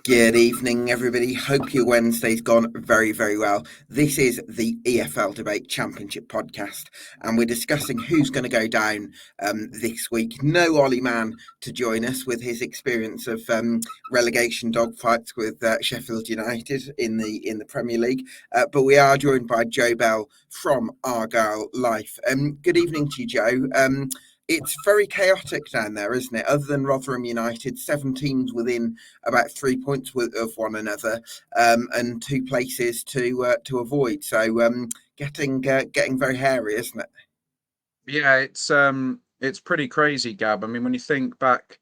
Good evening, everybody. Hope your Wednesday's gone very, very well. This is the EFL Debate Championship podcast, and we're discussing who's going to go down this week. No Ollie Mann to join us with his experience of relegation dogfights with Sheffield United in the Premier League, but we are joined by Joe Bell from Argyle Life. Good evening to you, Joe. It's very chaotic down there, isn't it? Other than Rotherham United, 7 teams within about 3 points of one another, and 2 places to avoid. So getting very hairy, isn't it? Yeah, it's pretty crazy, Gab. I mean, when you think back,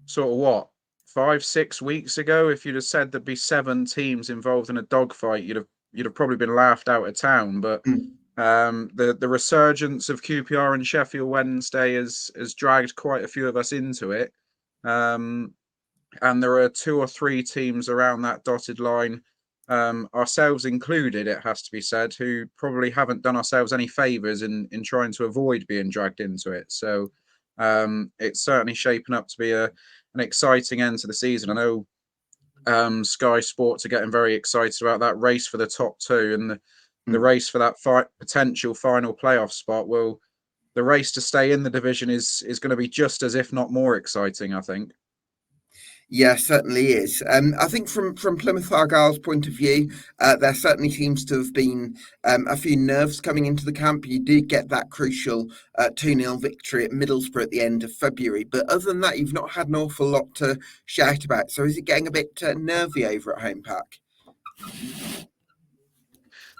sort of what, 5, 6 weeks ago, if you'd have said there'd be 7 teams involved in a dogfight, you'd have probably been laughed out of town. But Mm. the resurgence of QPR and Sheffield Wednesday has dragged quite a few of us into it. Um, and there are 2 or 3 teams around that dotted line, ourselves included, it has to be said, who probably haven't done ourselves any favours in trying to avoid being dragged into it. So it's certainly shaping up to be an exciting end to the season. I know Sky Sports are getting very excited about that race for the top 2 and the Mm. race for that potential final playoff spot. Well, the race to stay in the division is going to be just as, if not more, exciting, I think. Yeah, certainly is. I think from Plymouth Argyle's point of view, there certainly seems to have been a few nerves coming into the camp. You did get that crucial 2-0 victory at Middlesbrough at the end of February, but other than that, you've not had an awful lot to shout about. So is it getting a bit nervy over at home park?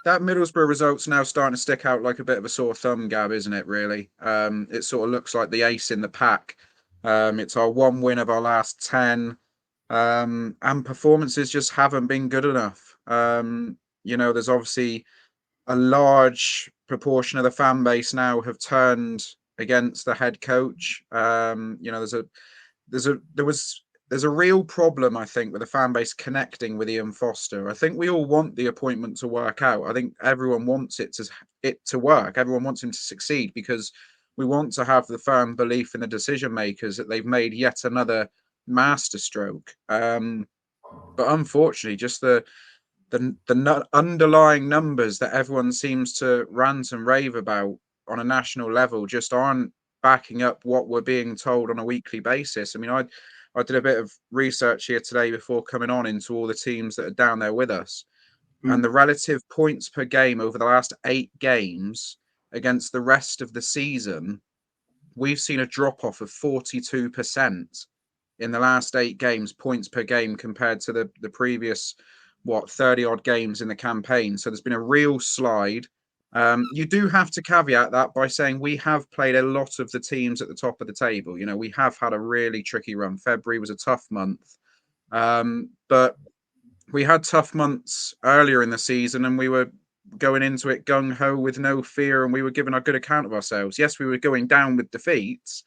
That Middlesbrough result's now starting to stick out like a bit of a sore thumb, Gab, isn't it? Really, it sort of looks like the ace in the pack. It's our one win of our last 10, and performances just haven't been good enough. There's obviously a large proportion of the fan base now have turned against the head coach. There was there's a real problem, I think, with the fan base connecting with Ian Foster. I think we all want the appointment to work out. I think everyone wants it to work. Everyone wants him to succeed because we want to have the firm belief in the decision makers that they've made yet another masterstroke. But unfortunately, just the underlying numbers that everyone seems to rant and rave about on a national level just aren't backing up what we're being told on a weekly basis. I mean, I did a bit of research here today before coming on into all the teams that are down there with us, and the Mm. relative points per game over the last 8 games against the rest of the season, we've seen a drop off of 42% in the last 8 games, points per game, compared to the previous, 30 odd games in the campaign. So there's been a real slide. You do have to caveat that by saying we have played a lot of the teams at the top of the table. We have had a really tricky run. February was a tough month. But we had tough months earlier in the season, and we were going into it gung ho with no fear, and we were giving a good account of ourselves. Yes, we were going down with defeats,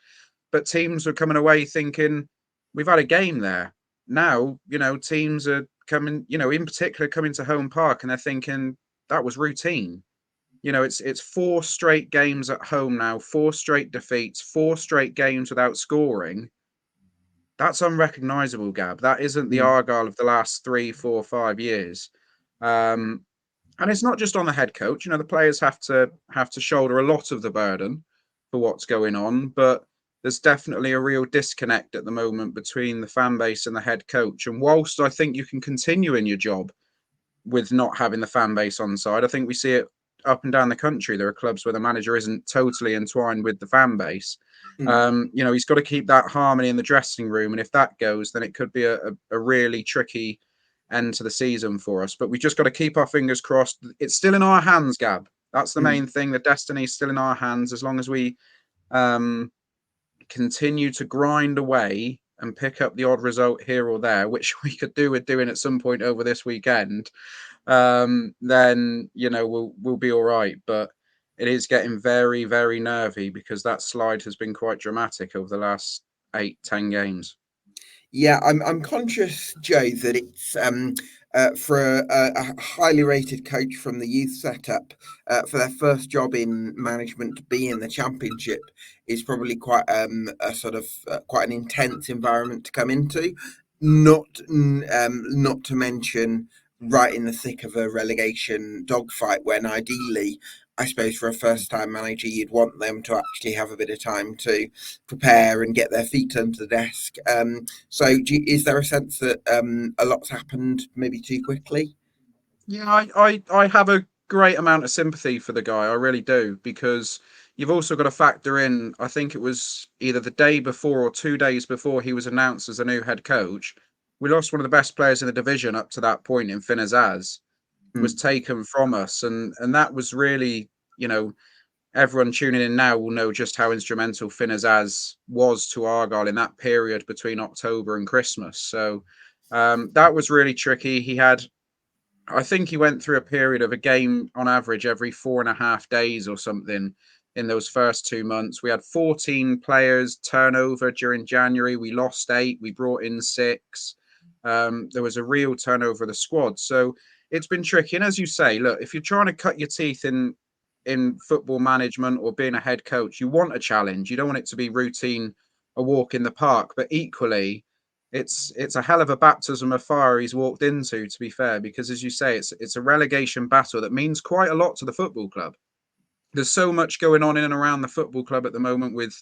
but teams were coming away thinking we've had a game there. Now, teams are coming, in particular coming to home park, and they're thinking that was routine. It's 4 straight games at home now, 4 straight defeats, 4 straight games without scoring. That's unrecognizable, Gab. That isn't the Mm. Argyle of the last 3, 4, 5 years. Um, and it's not just on the head coach. The players have to shoulder a lot of the burden for what's going on, but there's definitely a real disconnect at the moment between the fan base and the head coach. And whilst I think you can continue in your job with not having the fan base on side, I think we see it up and down the country. There are clubs where the manager isn't totally entwined with the fan base. Mm. He's got to keep that harmony in the dressing room, and if that goes, then it could be a really tricky end to the season for us. But we've just got to keep our fingers crossed. It's still in our hands, Gab. That's the Mm. main thing. The destiny is still in our hands as long as we um, continue to grind away and pick up the odd result here or there, which we could do with doing at some point over this weekend. Then we'll be all right. But it is getting very, very nervy because that slide has been quite dramatic over the last 8, 10 games. Yeah, I'm conscious, Joe, that it's for a highly rated coach from the youth setup for their first job in management to be in the championship is probably quite a sort of quite an intense environment to come into. not to mention right in the thick of a relegation dogfight when ideally, I suppose for a first-time manager, you'd want them to actually have a bit of time to prepare and get their feet under the desk. Is there a sense that a lot's happened maybe too quickly? Yeah, I have a great amount of sympathy for the guy. I really do, because you've also got to factor in, I think it was either the day before or 2 days before he was announced as a new head coach, we lost one of the best players in the division up to that point in Finn Azaz, was Mm, taken from us. And that was really, everyone tuning in now will know just how instrumental Finn Azaz was to Argyle in that period between October and Christmas. So that was really tricky. I think he went through a period of a game on average every 4.5 days or something in those first 2 months. We had 14 players turnover during January. We lost 8. We brought in 6. There was a real turnover of the squad. So it's been tricky. And as you say, look, if you're trying to cut your teeth in football management or being a head coach, you want a challenge. You don't want it to be routine, a walk in the park. But equally, it's a hell of a baptism of fire he's walked into, to be fair, because as you say, it's a relegation battle that means quite a lot to the football club. There's so much going on in and around the football club at the moment with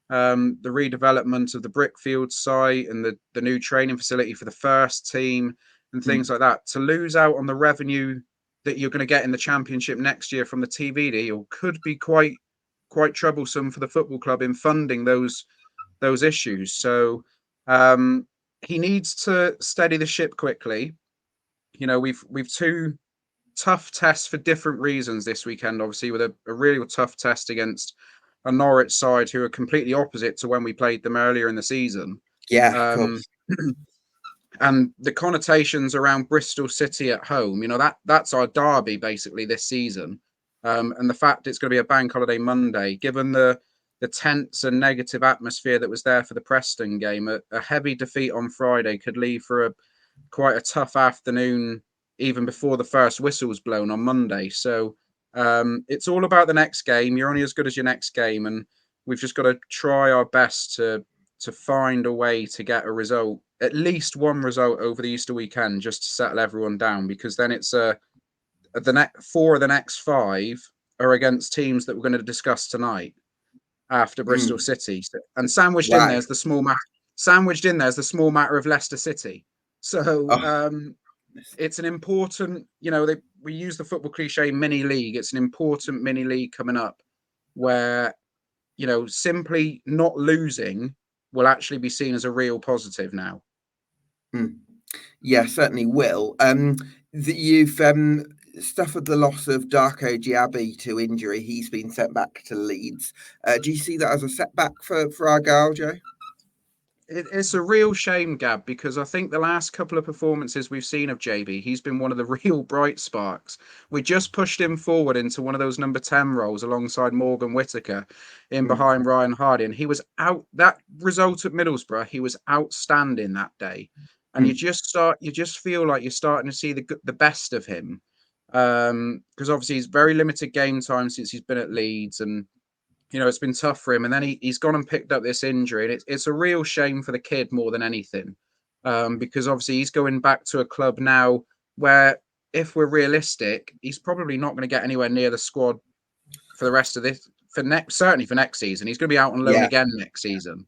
the redevelopment of the Brickfield site and the new training facility for the first team and things mm. like that. To lose out on the revenue that you're going to get in the championship next year from the TV deal could be quite troublesome for the football club in funding those issues. So he needs to steady the ship quickly. We've 2 tough tests for different reasons this weekend. Obviously, with a real tough test against a Norwich side who are completely opposite to when we played them earlier in the season. Yeah, of Um, course. and the connotations around Bristol City at home, that's our derby basically this season. And the fact it's going to be a bank holiday Monday, given the tense and negative atmosphere that was there for the Preston game, a heavy defeat on Friday could leave for quite a tough afternoon, even before the first whistle's blown on Monday. So it's all about the next game. You're only as good as your next game, and we've just got to try our best to find a way to get a result, at least one result over the Easter weekend, just to settle everyone down. Because then it's the next 4 of the next 5 are against teams that we're going to discuss tonight after Bristol Mm. City, and sandwiched in Wow. there's the small matter of Leicester City. So Oh, it's an important, we use the football cliche mini league. It's an important mini league coming up where, simply not losing will actually be seen as a real positive now. mm. Yeah, certainly will. You've suffered the loss of Darko Diaby to injury. He's been sent back to Leeds. Do you see that as a setback for Argyle, Joe? It's a real shame, Gab, because I think the last couple of performances we've seen of JB, he's been one of the real bright sparks. We just pushed him forward into one of those number 10 roles alongside Morgan Whittaker in Mm, behind Ryan Hardy. And he was out, that result at Middlesbrough, he was outstanding that day. And mm. you just feel like you're starting to see the best of him. Because obviously he's very limited game time since he's been at Leeds, and it's been tough for him. And then he's gone and picked up this injury. And it's a real shame for the kid more than anything. Because obviously he's going back to a club now where, if we're realistic, he's probably not going to get anywhere near the squad for the rest of this, certainly for next season. He's going to be out on loan Yeah. again next season.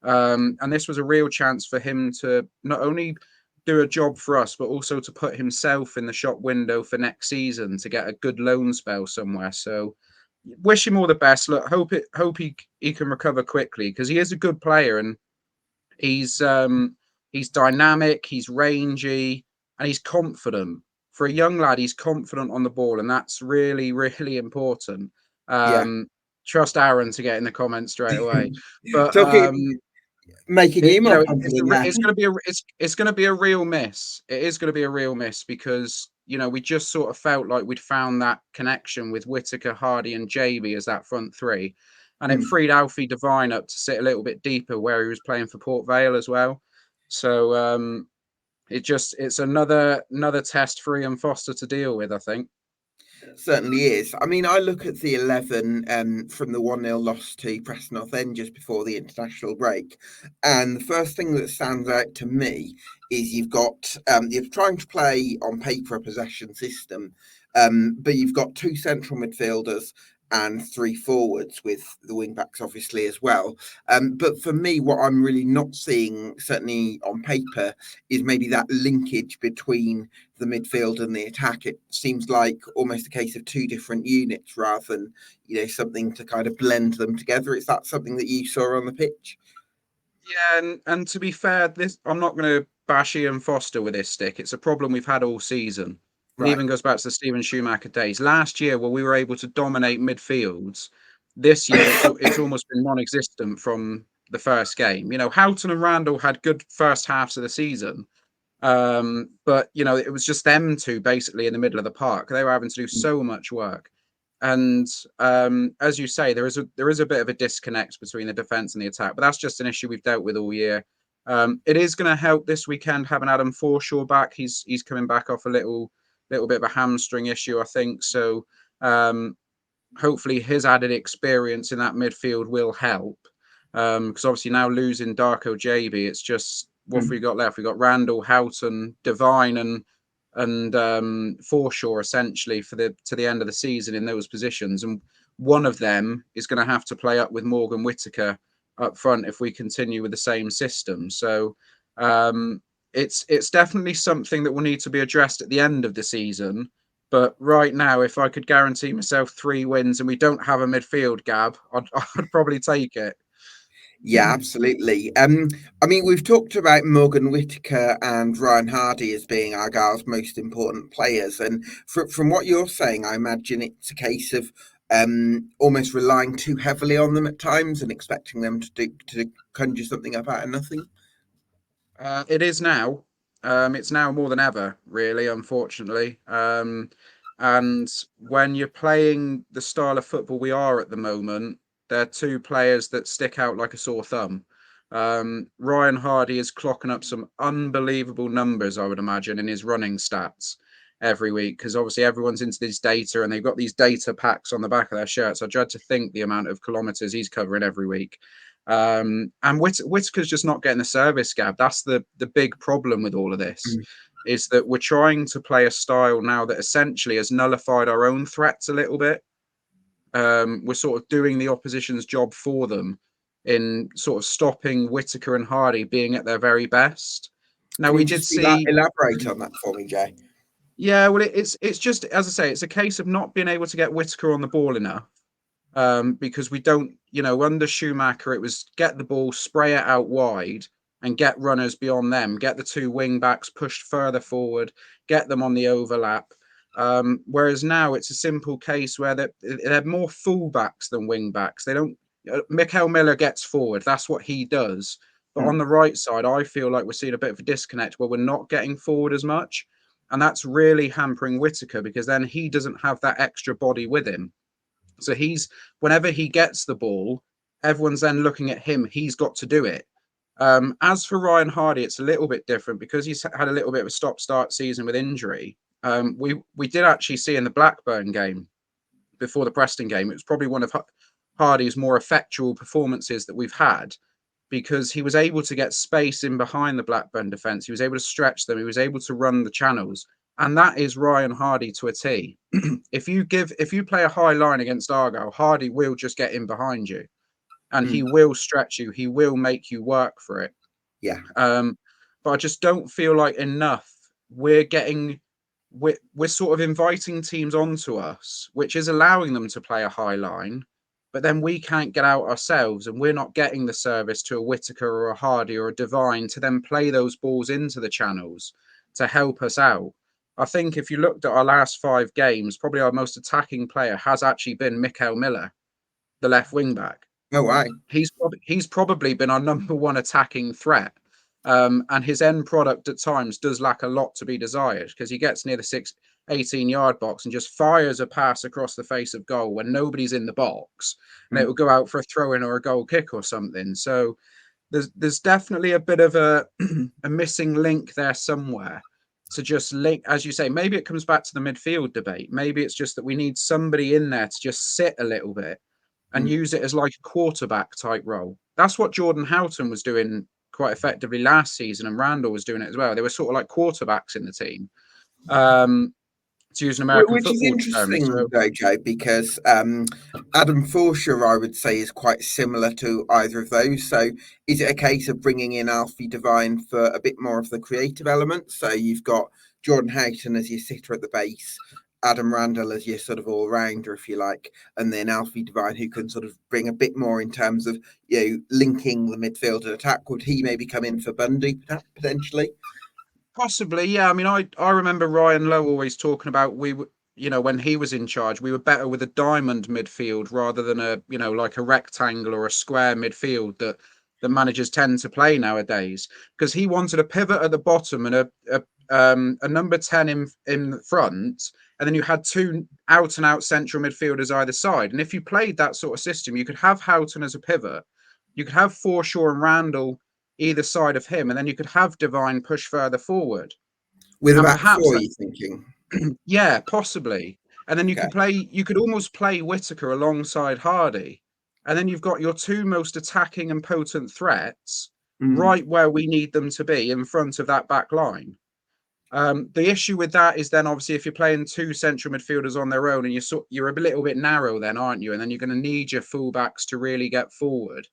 And this was a real chance for him to not only do a job for us, but also to put himself in the shop window for next season to get a good loan spell somewhere. So wish him all the best. Look, hope he can recover quickly, because he is a good player, and he's dynamic, he's rangy, and he's confident. For a young lad, he's confident on the ball, and that's really, really important. Yeah. Trust Aaron to get in the comments straight away. But Talking, making you more confident now. it's going to be it's going to be a real miss. It is going to be a real miss, because we just sort of felt like we'd found that connection with Whittaker, Hardy, and JB as that front 3, and it Mm. freed Alfie Devine up to sit a little bit deeper where he was playing for Port Vale as well. So it's another test for Ian Foster to deal with, I think. Certainly is. I mean, I look at the 11 from the 1-0 loss to Preston North End just before the international break. And the first thing that stands out to me is you're trying to play on paper a possession system, but you've got two central midfielders and three forwards with the wing backs obviously as well. But for me, what I'm really not seeing, certainly on paper, is maybe that linkage between the midfield and the attack. It seems like almost a case of two different units rather than, something to kind of blend them together. Is that something that you saw on the pitch? Yeah, and to be fair, this I'm not going to bash Ian Foster with this stick. It's a problem we've had all season. It Right. even goes back to the Steven Schumacher days. Last year, where we were able to dominate midfields, this year it's almost been non-existent from the first game. Houghton and Randall had good first halves of the season, but it was just them two basically in the middle of the park. They were having to do so much work. And as you say, there is a bit of a disconnect between the defence and the attack, but that's just an issue we've dealt with all year. It is going to help this weekend having Adam Forshaw back. He's coming back off a little bit of a hamstring issue, I think. So hopefully his added experience in that midfield will help. Because obviously now losing Darko JB, it's just what have we got left? We got Randall, Houghton, Devine, and Forshaw essentially to the end of the season in those positions, and one of them is going to have to play up with Morgan Whittaker up front if we continue with the same system. So it's definitely something that will need to be addressed at the end of the season. But right now, if I could guarantee myself 3 wins and we don't have a midfield gap, I'd probably take it. Yeah, absolutely. I mean, we've talked about Morgan Whittaker and Ryan Hardy as being Argyle's most important players, and from what you're saying, I imagine it's a case of almost relying too heavily on them at times and expecting them to conjure something up out of nothing. It is now. It's now more than ever, really, unfortunately. And when you're playing the style of football we are at the moment, there are two players that stick out like a sore thumb. Ryan Hardy is clocking up some unbelievable numbers, I would imagine, in his running stats every week, because obviously everyone's into this data and they've got these data packs on the back of their shirts. I dread to think the amount of kilometres he's covering every week. And Whittaker's just not getting the service gap. That's the big problem with all of this, is that we're trying to play a style now that essentially has nullified our own threats a little bit. We're sort of doing the opposition's job for them in sort of stopping Whittaker and Hardy being at their very best. Now Can we you did just see, elaborate on that for me, Jay? yeah, well, it's just as I say, it's a case of not being able to get Whittaker on the ball enough. Because we don't, under Schumacher, it was get the ball, spray it out wide, and get runners beyond them, get the two wing backs pushed further forward, get them on the overlap. Whereas now it's a simple case where they're more full backs than wing backs. They don't. Mikael Miller gets forward. That's what he does. But on the right side, I feel like we're seeing a bit of a disconnect where we're not getting forward as much. And that's really hampering Whittaker because then he doesn't have that extra body with him. So whenever he gets the ball, everyone's then looking at him. He's got to do it. As for Ryan Hardy, it's a little bit different because he's had a little bit of a stop-start season with injury. We did actually see in the Blackburn game before the Preston game, it was probably one of Hardy's more effectual performances that we've had because he was able to get space in behind the Blackburn defence. He was able to stretch them. He was able to run the channels. And that is Ryan Hardy to a T. If you play a high line against Argyle, Hardy will just get in behind you and he will stretch you. He will make you work for it. Yeah. But I just don't feel like enough. We're sort of inviting teams onto us, which is allowing them to play a high line. But then we can't get out ourselves and we're not getting the service to a Whittaker or a Hardy or a Devine to then play those balls into the channels to help us out. I think if you looked at our last 5 games, probably our most attacking player has actually been Mikael Miller, the left wing back. Oh, right. He's probably been our number one attacking threat. And his end product at times does lack a lot to be desired because he gets near the 18-yard box and just fires a pass across the face of goal when nobody's in the box and it will go out for a throw-in or a goal kick or something. So there's definitely a bit of a missing link there somewhere. to just link, as you say, maybe it comes back to the midfield debate. Maybe it's just that we need somebody in there to just sit a little bit and use it as like a quarterback type role. That's what Jordan Houghton was doing quite effectively last season, and Randall was doing it as well. They were sort of like quarterbacks in the team, to use an American Which is football term. interesting, So though, Joe, because Adam Forshaw, I would say, is quite similar to either of those. So, is it a case of bringing in Alfie Devine for a bit more of the creative element? So, you've got Jordan Houghton as your sitter at the base, Adam Randall as your sort of all rounder, if you like, and then Alfie Devine, who can sort of bring a bit more in terms of linking the midfield and attack. Would he maybe come in for Bundy potentially? possibly, yeah. I mean, I remember Ryan Lowe always talking about when he was in charge, we were better with a diamond midfield rather than like a rectangle or a square midfield that managers tend to play nowadays. Because he wanted a pivot at the bottom and a number 10 in front, and then you had two out and out central midfielders either side. And if you played that sort of system, you could have Houghton as a pivot, you could have Forshaw and Randall either side of him, and then you could have Devine push further forward. With a And back perhaps four, that, you thinking? yeah, possibly. And then Okay. you could almost play Whittaker alongside Hardy. And then you've got your two most attacking and potent threats right where we need them to be in front of that back line. The issue with that is then obviously if you're playing two central midfielders on their own and you're a little bit narrow then, aren't you? And then you're going to need your fullbacks to really get forward.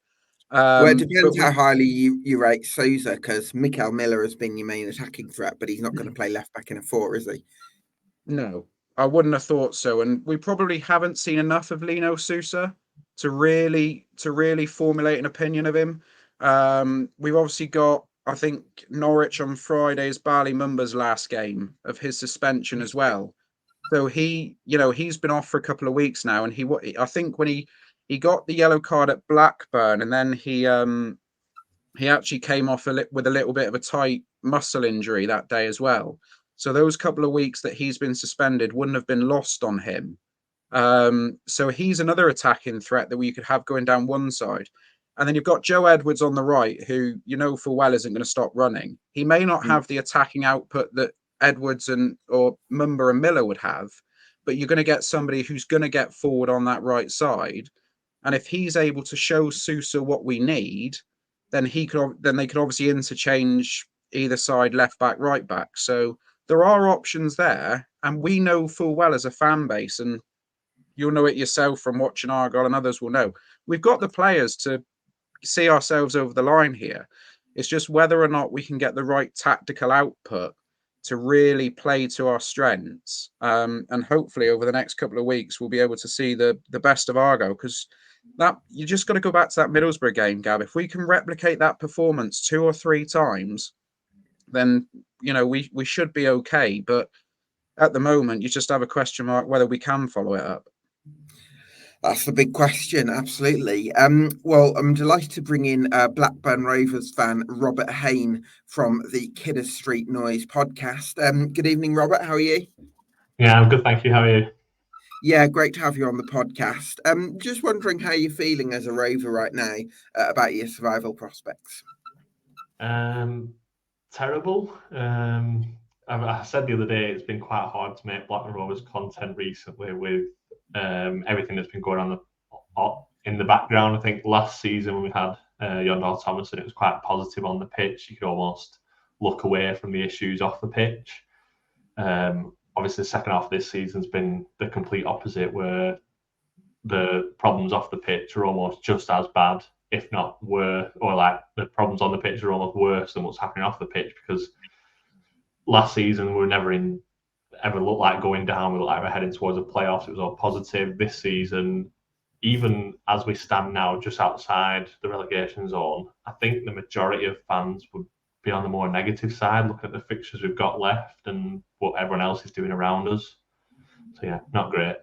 Well, it But depends how highly you rate Sousa, because Mikael Miller has been your main attacking threat, but he's not going to play left back in a four, is he? No, I wouldn't have thought so. And we probably haven't seen enough of Lino Sousa to really formulate an opinion of him. We've obviously got, I think, Norwich on Friday is Bali Mumba's last game of his suspension as well. So he's been off for a couple of weeks now, and I think when he got the yellow card at Blackburn, and then he actually came off with a little bit of a tight muscle injury that day as well. So those couple of weeks that he's been suspended wouldn't have been lost on him. So he's another attacking threat that we could have going down one side. And then you've got Joe Edwards on the right, who full well isn't going to stop running. He may not have the attacking output that Edwards or Mumba and Miller would have, but you're going to get somebody who's going to get forward on that right side. And if he's able to show Sousa what we need, then they could obviously interchange either side, left back, right back. So there are options there, and we know full well as a fan base, and you'll know it yourself from watching Argyle, and others will know, we've got the players to see ourselves over the line here. It's just whether or not we can get the right tactical output to really play to our strengths. And hopefully over the next couple of weeks, we'll be able to see the best of Argyle, because that you just got to go back to that Middlesbrough game, Gab. If we can replicate that performance 2 or 3 times, then we should be okay. But at the moment, you just have a question mark whether we can follow it up. That's the big question, absolutely. Well, I'm delighted to bring in Blackburn Rovers fan Robert Heyn from the Kidder Street Noise podcast. Good evening, Robert. How are you? Yeah, I'm good, thank you. How are you? Yeah, great to have you on the podcast. Just wondering how you're feeling as a Rover right now about your survival prospects. Terrible. I said the other day it's been quite hard to make Blackburn Rovers content recently with everything that's been going on in the background. I think last season when we had Yondal Thomas, and it was quite positive on the pitch. You could almost look away from the issues off the pitch. Obviously, the second half of this season's been the complete opposite, where the problems off the pitch are almost just as bad, if not worse, or like the problems on the pitch are almost worse than what's happening off the pitch. Because last season we were never ever looked like going down. We looked like we're heading towards the playoffs. It was all positive. This season, even as we stand now, just outside the relegation zone, I think the majority of fans would be on the more negative side, looking at the fixtures we've got left and what everyone else is doing around us. So yeah, not great.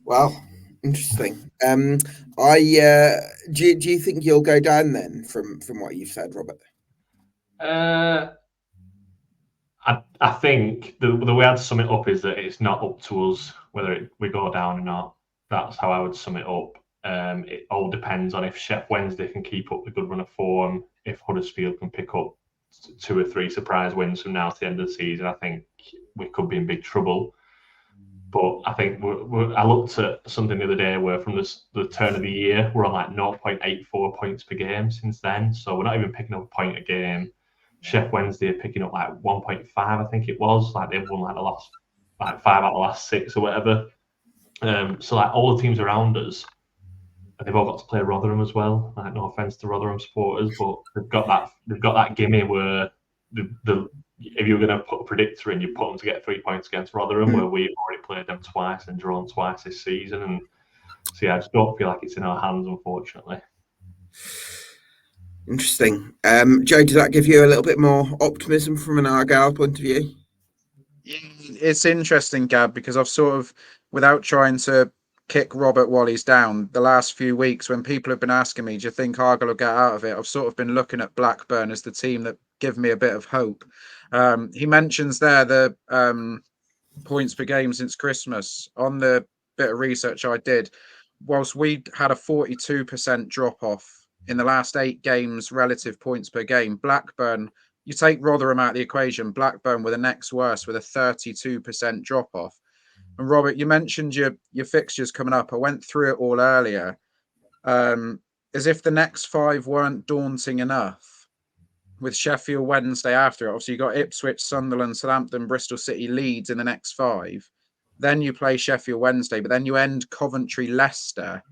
Well, interesting. Do you think you'll go down then from what you've said, Robert? I think the way I'd sum it up is that it's not up to us whether we go down or not. That's how I would sum it up. It all depends on if Sheffield Wednesday can keep up the good run of form, if Huddersfield can pick up 2 or 3 surprise wins from now to the end of the season, I think we could be in big trouble. But I think I looked at something the other day where from the turn of the year, we're on like 0.84 points per game since then. So we're not even picking up a point a game. Sheffield Wednesday are picking up like 1.5, I think it was. Like they've won like the last 5 out of the last 6 or whatever. So like all the teams around us, they've all got to play Rotherham as well. Like no offense to Rotherham supporters, but they've got that gimme where if you were going to put a predictor in, you put them to get 3 points against Rotherham, where we've already played them twice and drawn twice this season. And so, yeah, I just don't feel like it's in our hands, unfortunately. Interesting. Joe, does that give you a little bit more optimism from an Argyle point of view? Yeah, it's interesting, Gab, because I've sort of, without trying to kick Robert Wally's down, the last few weeks when people have been asking me, do you think Argyle will get out of it? I've sort of been looking at Blackburn as the team that give me a bit of hope. He mentions there the points per game since Christmas. On the bit of research I did, whilst we had a 42% drop off in the last 8 games relative points per game, Blackburn, you take Rotherham out of the equation, Blackburn were the next worst with a 32% drop off. And Robert, you mentioned your fixtures coming up. I went through it all earlier. As if the next 5 weren't daunting enough, with Sheffield Wednesday after it. Obviously, you got Ipswich, Sunderland, Southampton, Bristol City, Leeds in the next 5. Then you play Sheffield Wednesday, but then you end Coventry, Leicester.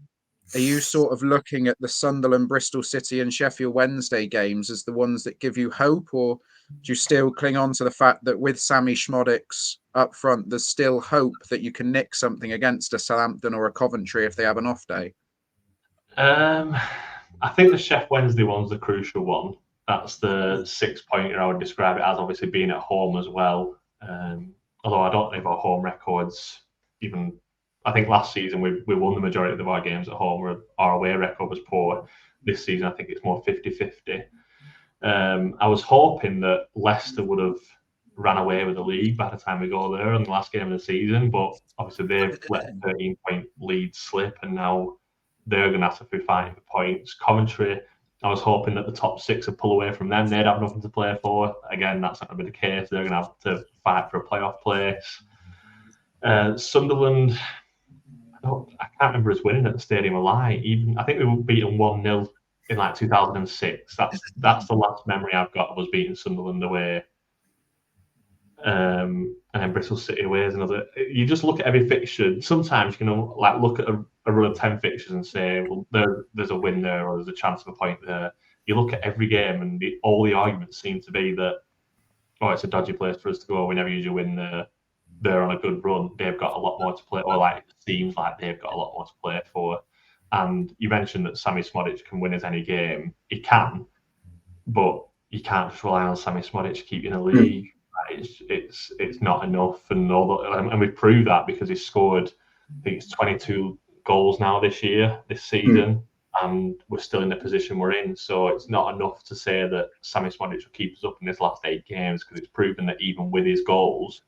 Are you sort of looking at the Sunderland, Bristol City and Sheffield Wednesday games as the ones that give you hope, or do you still cling on to the fact that with Sammy Schmodix up front, there's still hope that you can nick something against a Southampton or a Coventry if they have an off day? I think the Sheffield Wednesday one's the crucial one. That's the 6-pointer I would describe it as, obviously being at home as well. Although I don't know if our home records even... I think last season we won the majority of our games at home, where our away record was poor. This season, I think it's more 50-50. I was hoping that Leicester would have ran away with the league by the time we go there in the last game of the season, but obviously they've let a 13-point lead slip, and now they're going to have to be fighting for points. Coventry, I was hoping that the top 6 would pull away from them. They'd have nothing to play for. Again, that's not going to be the case. They're going to have to fight for a playoff place. Sunderland, I can't remember us winning at the Stadium alive. Even I think we were beaten 1-0 in like 2006. That's the last memory I've got of us beating Sunderland away. And then Bristol City away is another. You just look at every fixture. Sometimes you can like look at a run of 10 fixtures and say, well, there's a win there, or there's a chance of a point there. You look at every game, and all the arguments seem to be that, oh, it's a dodgy place for us to go. We never usually win there. They're on a good run. They've got a lot more to play, or like it seems like they've got a lot more to play for. And you mentioned that Sammy Schmodix can win us any game. He can, but you can't just rely on Sammy Schmodix to keep you in the league. It's not enough, and we've proved that because he's scored, I think it's 22 goals now this season, and we're still in the position we're in. So it's not enough to say that Sammy Schmodix will keep us up in his last 8 games, because it's proven that even with his goals,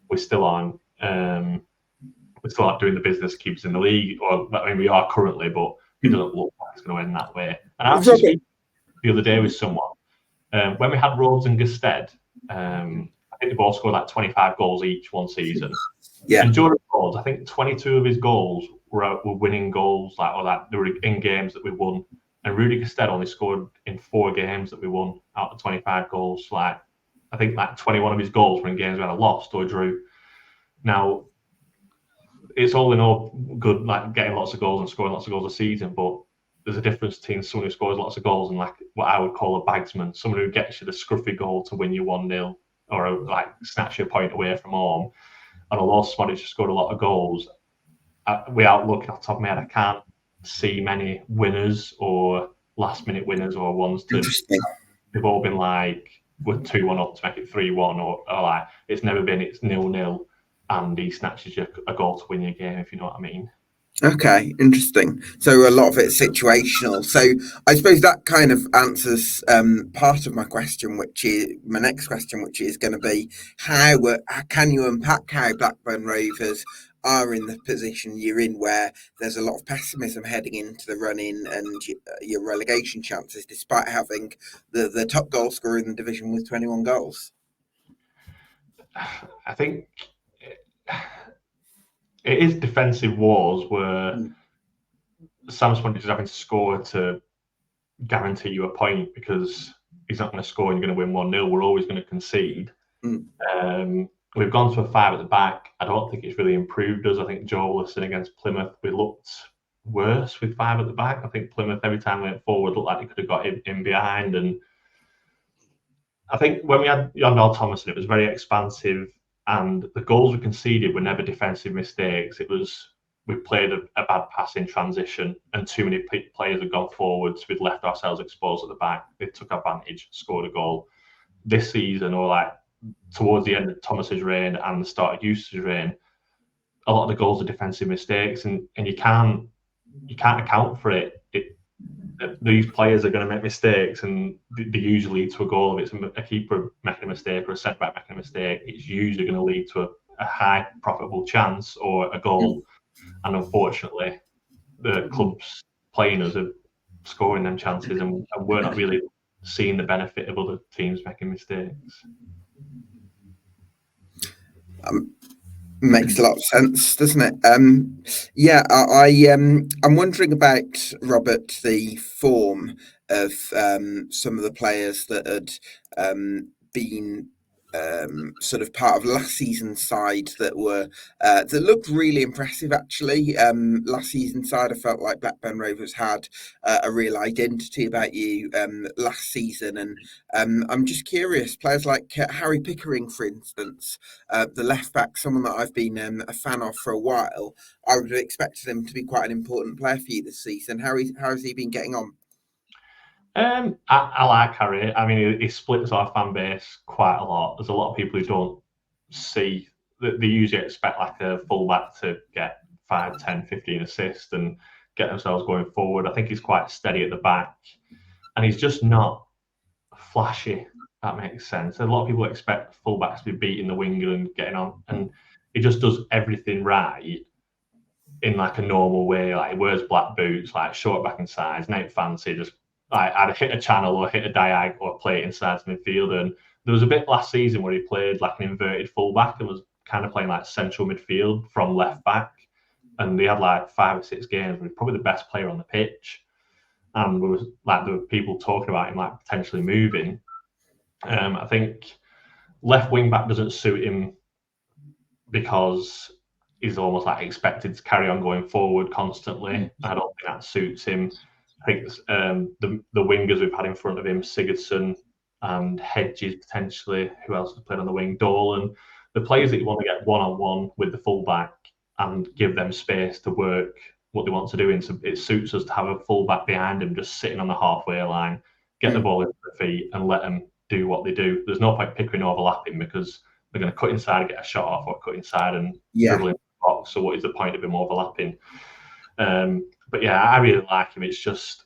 we still aren't doing the business to keep us in the league. Or I mean, we are currently, but it doesn't look like it's going to end that way. And I actually speak the other day with someone when we had Rhodes and Gusted. I think they both scored like 25 goals each one season. Yeah. And Jordan Rhodes, I think 22 of his goals were winning goals, they were in games that we won. And Rudy Gusted only scored in 4 games that we won out of 25 goals. I think 21 of his goals were in games we had lost or drew. Now, it's all in all good, like getting lots of goals and scoring lots of goals a season, but there's a difference between someone who scores lots of goals and like what I would call a bagsman, someone who gets you the scruffy goal to win you 1-0 or like snatch you a point away from home. And although Schmodix scored a lot of goals, without looking off the top of my head, I can't see many winners or last-minute winners or ones to. They've all been like, we're 2-1 up to make it 3-1, or like it's never been, it's 0-0 and he snatches you a goal to win your game, if you know what I mean. Okay, interesting. So a lot of it's situational. So I suppose that kind of answers part of my question, which is my next question, which is going to be how can you unpack how Blackburn Rovers are in the position you're in, where there's a lot of pessimism heading into the run-in and your relegation chances, despite having the top goal scorer in the division with 21 goals? I think it is defensive wars where Sam Spence is having to score to guarantee you a point, because he's not going to score and you're going to win 1-0. We're always going to concede. We've gone to a 5 at the back. I don't think it's really improved us. I think Joe Wilson against Plymouth, we looked worse with 5 at the back. I think Plymouth, every time we went forward, looked like they could have got in behind. And I think when we had Yondell Thomason, it was very expansive, and the goals we conceded were never defensive mistakes. It was, we played a bad pass in transition and too many players had gone forwards. We'd left ourselves exposed at the back. They took advantage, scored a goal. This season, or like towards the end of Thomas's reign and the start of Eustace's reign, a lot of the goals are defensive mistakes, and you can't account for it. These players are going to make mistakes, and they usually lead to a goal. If it's a keeper making a mistake or a centre back making a mistake, it's usually going to lead to a high profitable chance or a goal. And unfortunately, the clubs playing us are scoring them chances, and we're not really seeing the benefit of other teams making mistakes. Makes a lot of sense, doesn't it? I'm wondering about, Robert, the form of some of the players that had been sort of part of last season's side that were that looked really impressive, actually. Last season's side, I felt like Blackburn Rovers had a real identity about you last season, and I'm just curious, players like Harry Pickering, for instance, the left back, someone that I've been a fan of for a while. I would have expected him to be quite an important player for you this season. How has he been getting on? I like Harry. I mean, he splits our fan base quite a lot. There's a lot of people who don't see that. They usually expect like a fullback to get 5, 10, 15 assists and get themselves going forward. I think he's quite steady at the back, and he's just not flashy. That makes sense. A lot of people expect fullbacks to be beating the winger and getting on, and he just does everything right in like a normal way. Like he wears black boots, like short back in size, ain't fancy, just like I'd hit a channel or hit a diag or play it inside the midfield. And there was a bit last season where he played like an inverted fullback and was kind of playing like central midfield from left back. And they had like 5 or 6 games where he was probably the best player on the pitch. And there were people talking about him like potentially moving. I think left wing back doesn't suit him because he's almost like expected to carry on going forward constantly. I don't think that suits him. I think the wingers we've had in front of him, Sigurdsson and Hedges potentially, who else has played on the wing, Dolan, the players that you want to get one-on-one with the fullback and give them space to work what they want to do. And so it suits us to have a fullback behind him just sitting on the halfway line, get the ball into the feet and let them do what they do. There's no point Pickering overlapping because they're going to cut inside and get a shot off, or cut inside and dribble in the box. So what is the point of him overlapping? But yeah, I really like him. It's just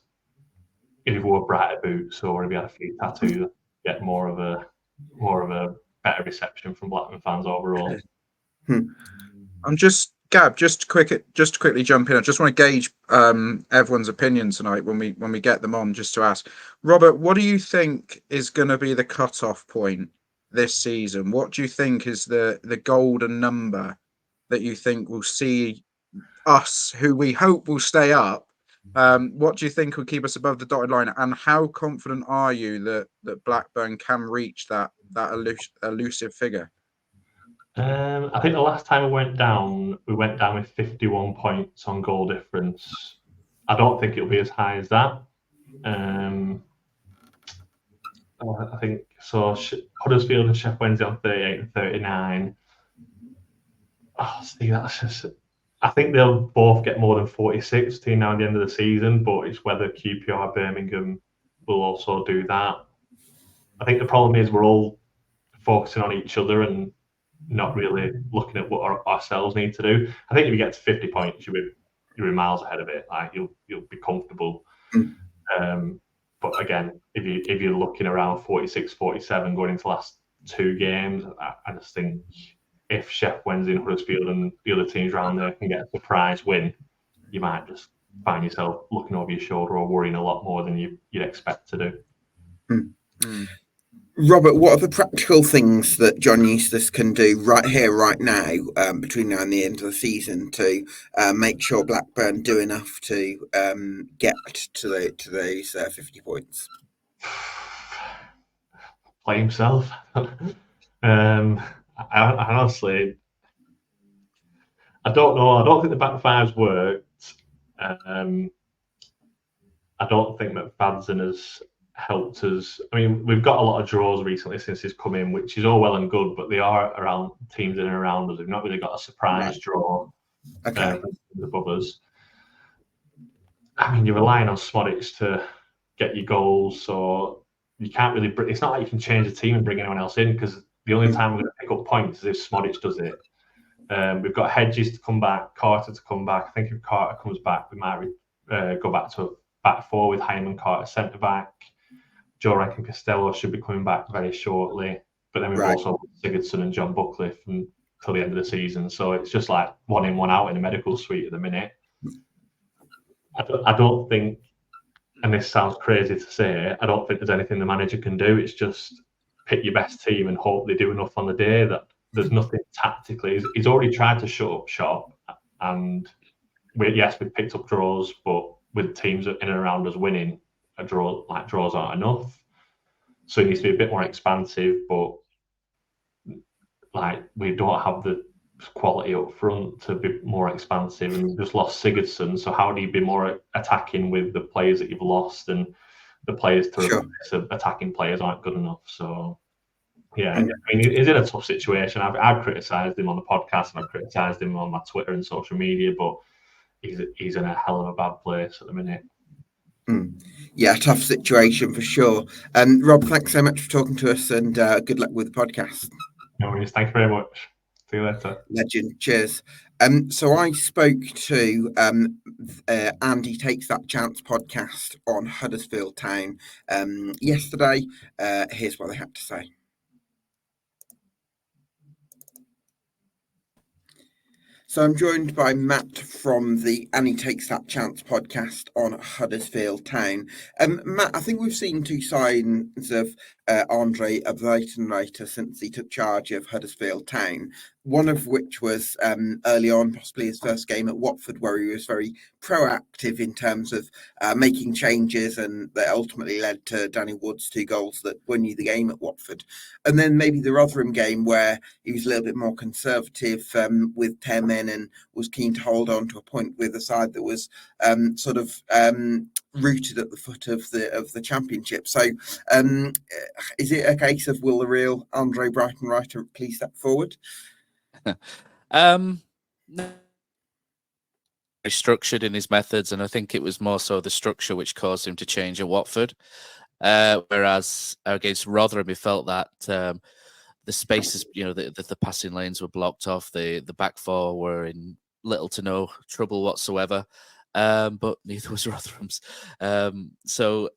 if he wore brighter boots or if he had a few tattoos, get more of a better reception from Blackburn fans overall. I'm just Gab, just to quickly jump in. I just want to gauge everyone's opinion tonight when we get them on. Just to ask, Robert, what do you think is going to be the cut-off point this season? What do you think is the golden number that you think will see us, who we hope will stay up? What do you think will keep us above the dotted line? And how confident are you that Blackburn can reach that elusive figure? I think the last time we went down with 51 points on goal difference. I don't think it'll be as high as that. I think so. Huddersfield and Sheffield Wednesday on 38 and 39. Oh, see, that's just. I think they'll both get more than 46 between now and the end of the season, but it's whether QPR Birmingham will also do that. I think the problem is we're all focusing on each other and not really looking at what ourselves need to do. I think if you get to 50 points, you'll be miles ahead of it. Like you'll be comfortable. But again, if you're looking around 46, 47 going into the last 2 games, I just think if Sheffield Wednesday and Huddersfield and the other teams around there can get a surprise win, you might just find yourself looking over your shoulder or worrying a lot more than you'd expect to do. Robert, what are the practical things that John Eustace can do right here, right now, between now and the end of the season to make sure Blackburn do enough to get to those 50 points? Play himself. I honestly, I don't know. I don't think the back five's worked. I don't think McFadden has helped us. I mean, we've got a lot of draws recently since he's come in, which is all well and good, but they are around teams in and around us. We've not really got a surprise draw above us. I mean, you're relying on Smodic to get your goals, so you can't really. It's not like you can change the team and bring anyone else in, because the only time we're going to pick up points is if Smodic does it. We've got Hedges to come back, Carter to come back. I think if Carter comes back, we might go back to a back four with Hyman, Carter centre back. Joe Rankin Costello should be coming back very shortly. But then we've also got Sigurdsson and John Buckley till the end of the season. So it's just like 1 in, 1 out in the medical suite at the minute. I don't think, and this sounds crazy to say, I don't think there's anything the manager can do. It's just pick your best team and hope they do enough on the day. That there's nothing tactically. He's already tried to shut up shop, and we've picked up draws, but with teams in and around us winning, draws aren't enough. So he needs to be a bit more expansive, but we don't have the quality up front to be more expansive, and we've just lost Sigurdsson. So how do you be more attacking with the players that you've lost, and the players attacking players aren't good enough? So yeah, I mean, he's in a tough situation. I've criticised him on the podcast and I've criticised him on my Twitter and social media, but he's in a hell of a bad place at the minute. Yeah, tough situation for sure. Rob, thanks so much for talking to us, and good luck with the podcast. No worries. Thank you very much. See you later. Legend. Cheers. So I spoke to Andy Takes That Chance podcast on Huddersfield Town yesterday. Here's what they had to say. So I'm joined by Matt from the Annie Takes That Chance podcast on Huddersfield Town. Matt, I think we've seen 2 signs of Andre Breitenreiter since he took charge of Huddersfield Town. One of which was early on, possibly his first game at Watford, where he was very proactive in terms of making changes, and that ultimately led to Danny Wood's 2 goals that won you the game at Watford. And then maybe the Rotherham game, where he was a little bit more conservative with 10 men and was keen to hold on to a point with a side that was rooted at the foot of the Championship. So is it a case of, will the real Andre Breitenreiter please step forward? Very structured in his methods, and I think it was more so the structure which caused him to change at Watford. Whereas against Rotherham, he felt that the spaces, the passing lanes were blocked off. The back four were in little to no trouble whatsoever, but neither was Rotherham's. So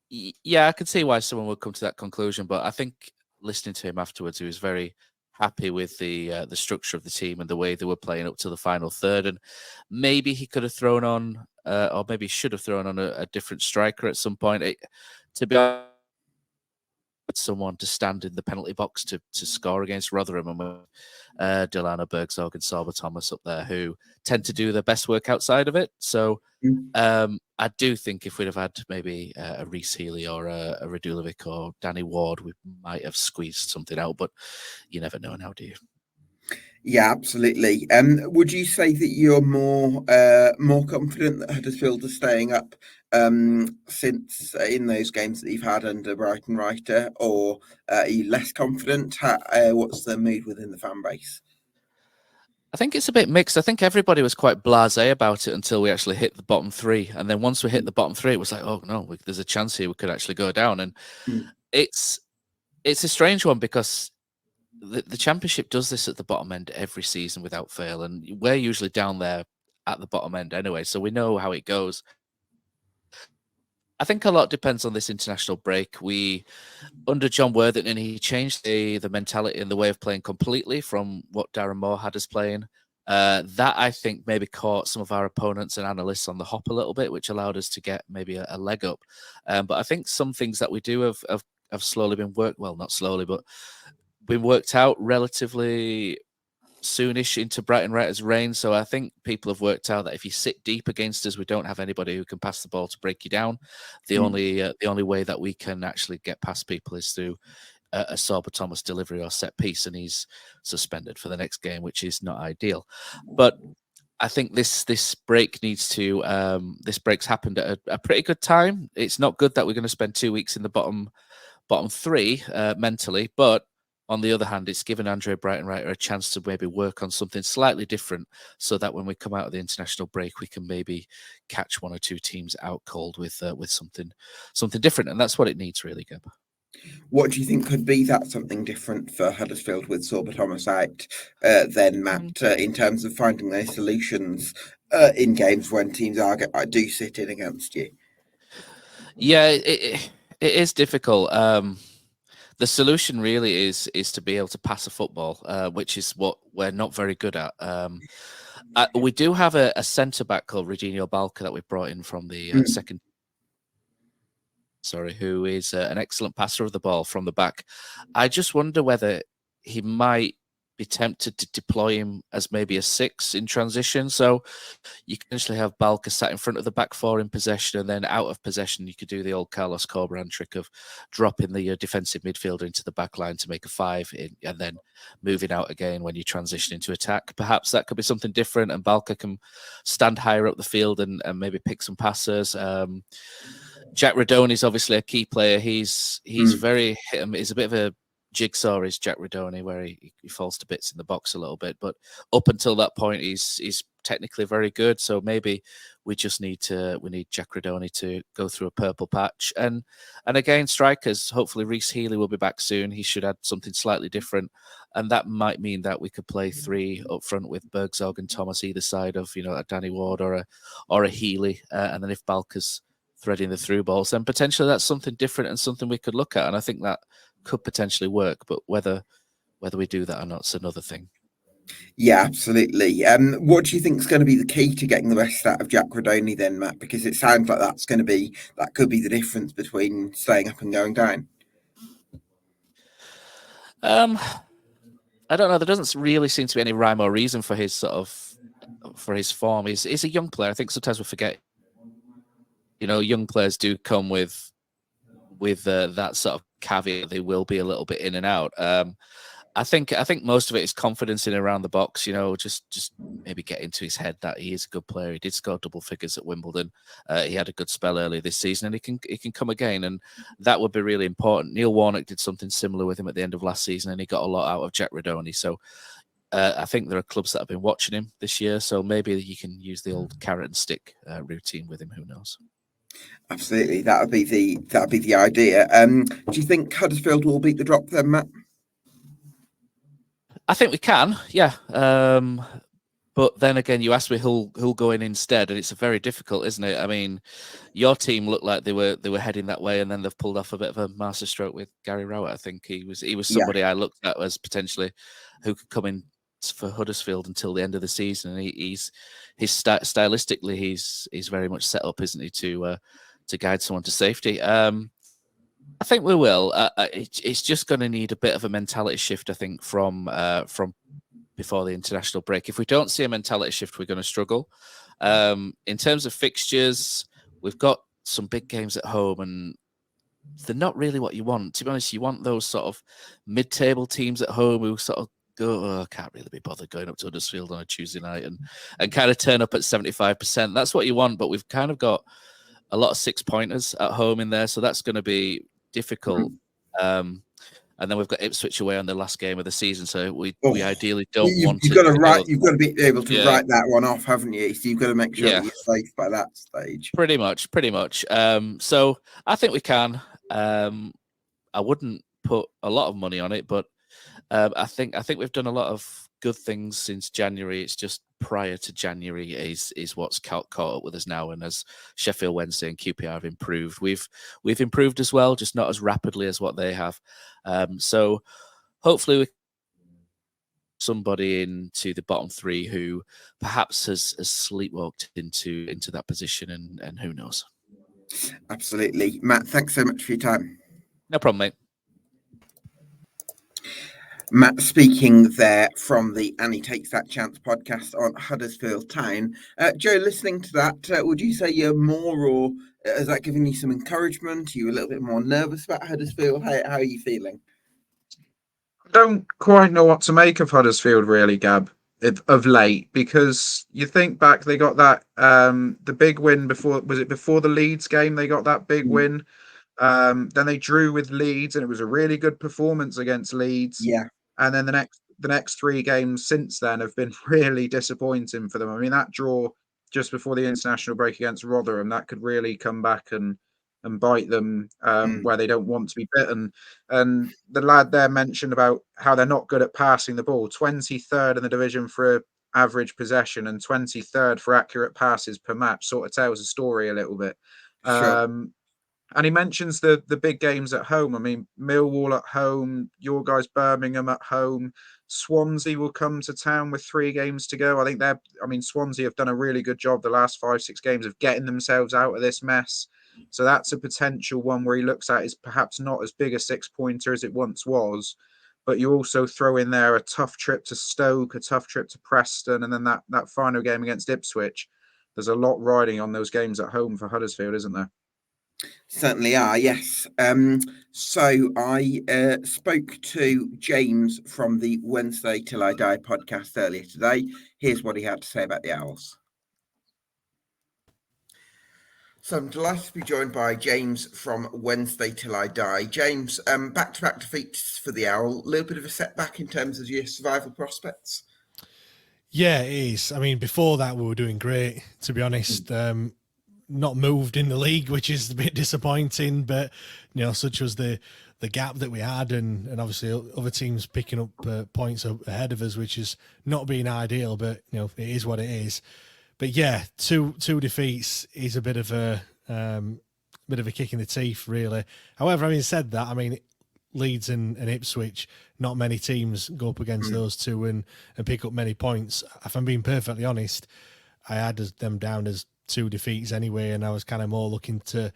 yeah, I could see why someone would come to that conclusion, but I think listening to him afterwards, he was very happy with the structure of the team and the way they were playing up to the final third. And maybe he could have thrown on, or maybe should have thrown on a different striker at some point. To be honest, someone to stand in the penalty box to score against Rotherham, and Delano, Bergzorg and Sorba Thomas up there, who tend to do their best work outside of it. So I do think if we'd have had maybe a Reece Healy or a Radulovic or Danny Ward, we might have squeezed something out, but you never know now, do you? Yeah, absolutely. Would you say that you're more confident that Huddersfield are staying up since in those games that you've had under Breitenreiter, or are you less confident? What's the mood within the fan base? I think it's a bit mixed. I think everybody was quite blasé about it until we actually hit the bottom 3. And then once we hit the bottom 3, it was like, oh no, there's a chance here we could actually go down. And it's a strange one, because the Championship does this at the bottom end every season without fail. And we're usually down there at the bottom end anyway, so we know how it goes. I think a lot depends on this international break. Under John Worthington, he changed the mentality and the way of playing completely from what Darren Moore had us playing. That I think maybe caught some of our opponents and analysts on the hop a little bit, which allowed us to get maybe a leg up. But I think some things that we do have slowly been worked, well, not slowly, but been worked out relatively soonish into Brighton Writers' reign. So I think people have worked out that if you sit deep against us, we don't have anybody who can pass the ball to break you down. The only way that we can actually get past people is through a Sorba Thomas delivery or set piece, and he's suspended for the next game, which is not ideal. But I think this break needs to this break's happened at a pretty good time. It's not good that we're going to spend 2 weeks in the bottom three mentally, but on the other hand, it's given Andre Brighton-Writer a chance to maybe work on something slightly different, so that when we come out of the international break, we can maybe catch one or two teams out cold with something different, and that's what it needs, really, Gab. What do you think could be that something different for Huddersfield with Sorba Thomas out, then, Matt, in terms of finding those solutions in games when teams do sit in against you? Yeah, it is difficult. The solution really is to be able to pass a football, which is what we're not very good at. We do have a centre back called Reginio Balca that we brought in from the second. Sorry, who is an excellent passer of the ball from the back. I just wonder whether he might be tempted to deploy him as maybe a 6 in transition. So you can actually have Balca sat in front of the back 4 in possession, and then out of possession, you could do the old Carlos Corberan trick of dropping the defensive midfielder into the back line to make a 5 and then moving out again when you transition into attack. Perhaps that could be something different, and Balca can stand higher up the field and maybe pick some passes. Jack Radoni is obviously a key player. He's very he's a bit of a jigsaw, is Jack Radoni, where he falls to bits in the box a little bit. But up until that point, he's technically very good. So maybe we just need Jack Radoni to go through a purple patch. And again, strikers, hopefully Reece Healy will be back soon. He should add something slightly different. And that might mean that we could play 3 up front with Bergzog and Thomas either side of, a Danny Ward or a Healy. And then if Balca's threading the through balls, then potentially that's something different and something we could look at. And I think that could potentially work, but whether we do that or not is another thing. Yeah, absolutely. What do you think is going to be the key to getting the best out of Jack Radoni then, Matt? Because it sounds like that could be the difference between staying up and going down. I don't know. There doesn't really seem to be any rhyme or reason for his form. He's a young player. I think sometimes we forget. Young players do come with that sort of caveat. They will be a little bit in and out. I think most of it is confidence in around the box. Just maybe get into his head that he is a good player. He did score double figures at Wimbledon. He had a good spell earlier this season, and he can come again, and that would be really important. Neil Warnock did something similar with him at the end of last season, and he got a lot out of Jack Radoni. So I think there are clubs that have been watching him this year. So maybe you can use the old carrot and stick routine with him. Who knows? Absolutely, that would be the idea. Do you think Huddersfield will beat the drop then, Matt? I think we can, yeah. But then again, you asked me who'll go in instead, and it's very difficult, isn't it? I mean, your team looked like they were heading that way, and then they've pulled off a bit of a masterstroke with Gary Rowett. I think he was somebody I looked at as potentially who could come in for Huddersfield until the end of the season. And stylistically, he's very much set up, isn't he, to guide someone to safety. I think we will. It's just going to need a bit of a mentality shift, I think, from before the international break. If we don't see a mentality shift, we're going to struggle. In terms of fixtures, we've got some big games at home, and they're not really what you want. To be honest, you want those sort of mid-table teams at home who sort of go, I can't really be bothered going up to Huddersfield on a Tuesday night and kind of turn up at 75%. That's what you want, but we've kind of got a lot of 6-pointers at home in there, so that's going to be difficult. And then we've got Ipswich away on the last game of the season, so we ideally don't want you've got to be able to write that one off, haven't you? So you've got to make sure that you're safe by that stage. Pretty much. So I think we can. I wouldn't put a lot of money on it, but I think we've done a lot of good things since January. It's just prior to January is what's caught up with us now. And as Sheffield Wednesday and QPR have improved, we've improved as well, just not as rapidly as what they have. So hopefully we somebody into the bottom three who perhaps has sleepwalked into that position, and who knows. Absolutely. Matt, thanks so much for your time. No problem, mate. Matt speaking there from the And He Takes That Chance podcast on Huddersfield Town. Joe, listening to that, would you say you're more, or has that given you some encouragement? Are you a little bit more nervous about Huddersfield? How are you feeling? I don't quite know what to make of Huddersfield, really, Gab, of late, because you think back, they got that the big win before the Leeds game? They got that big win. Then they drew with Leeds, and it was a really good performance against Leeds. Yeah. And then the next 3 games since then have been really disappointing for them. I mean, that draw just before the international break against Rotherham, that could really come back and bite them where they don't want to be bitten. And the lad there mentioned about how they're not good at passing the ball. 23rd in the division for average possession and 23rd for accurate passes per match. Sort of tells a story a little bit. Sure. And he mentions the big games at home. I mean, Millwall at home, your guys Birmingham at home. Swansea will come to town with 3 games to go. I think Swansea have done a really good job the last 5-6 games of getting themselves out of this mess. So that's a potential one where he looks at is perhaps not as big a 6-pointer as it once was. But you also throw in there a tough trip to Stoke, a tough trip to Preston, and then that final game against Ipswich. There's a lot riding on those games at home for Huddersfield, isn't there? Certainly are, yes. So I spoke to James from the Wednesday Till I Die podcast earlier today. Here's what he had to say about the Owls. So I'm delighted to be joined by James from Wednesday Till I Die. James, back-to-back defeats for the Owl. A little bit of a setback in terms of your survival prospects? Yeah, it is. I mean, before that, we were doing great, to be honest. Not moved in the league, which is a bit disappointing, but such was the gap that we had, and obviously other teams picking up points ahead of us, which is not being ideal, but it is what it is. But yeah, two defeats is a bit of a kick in the teeth, really. However, having said that, I mean, Leeds and Ipswich, not many teams go up against those two and pick up many points. If I'm being perfectly honest, I had them down as 2 defeats anyway, and I was kind of more looking to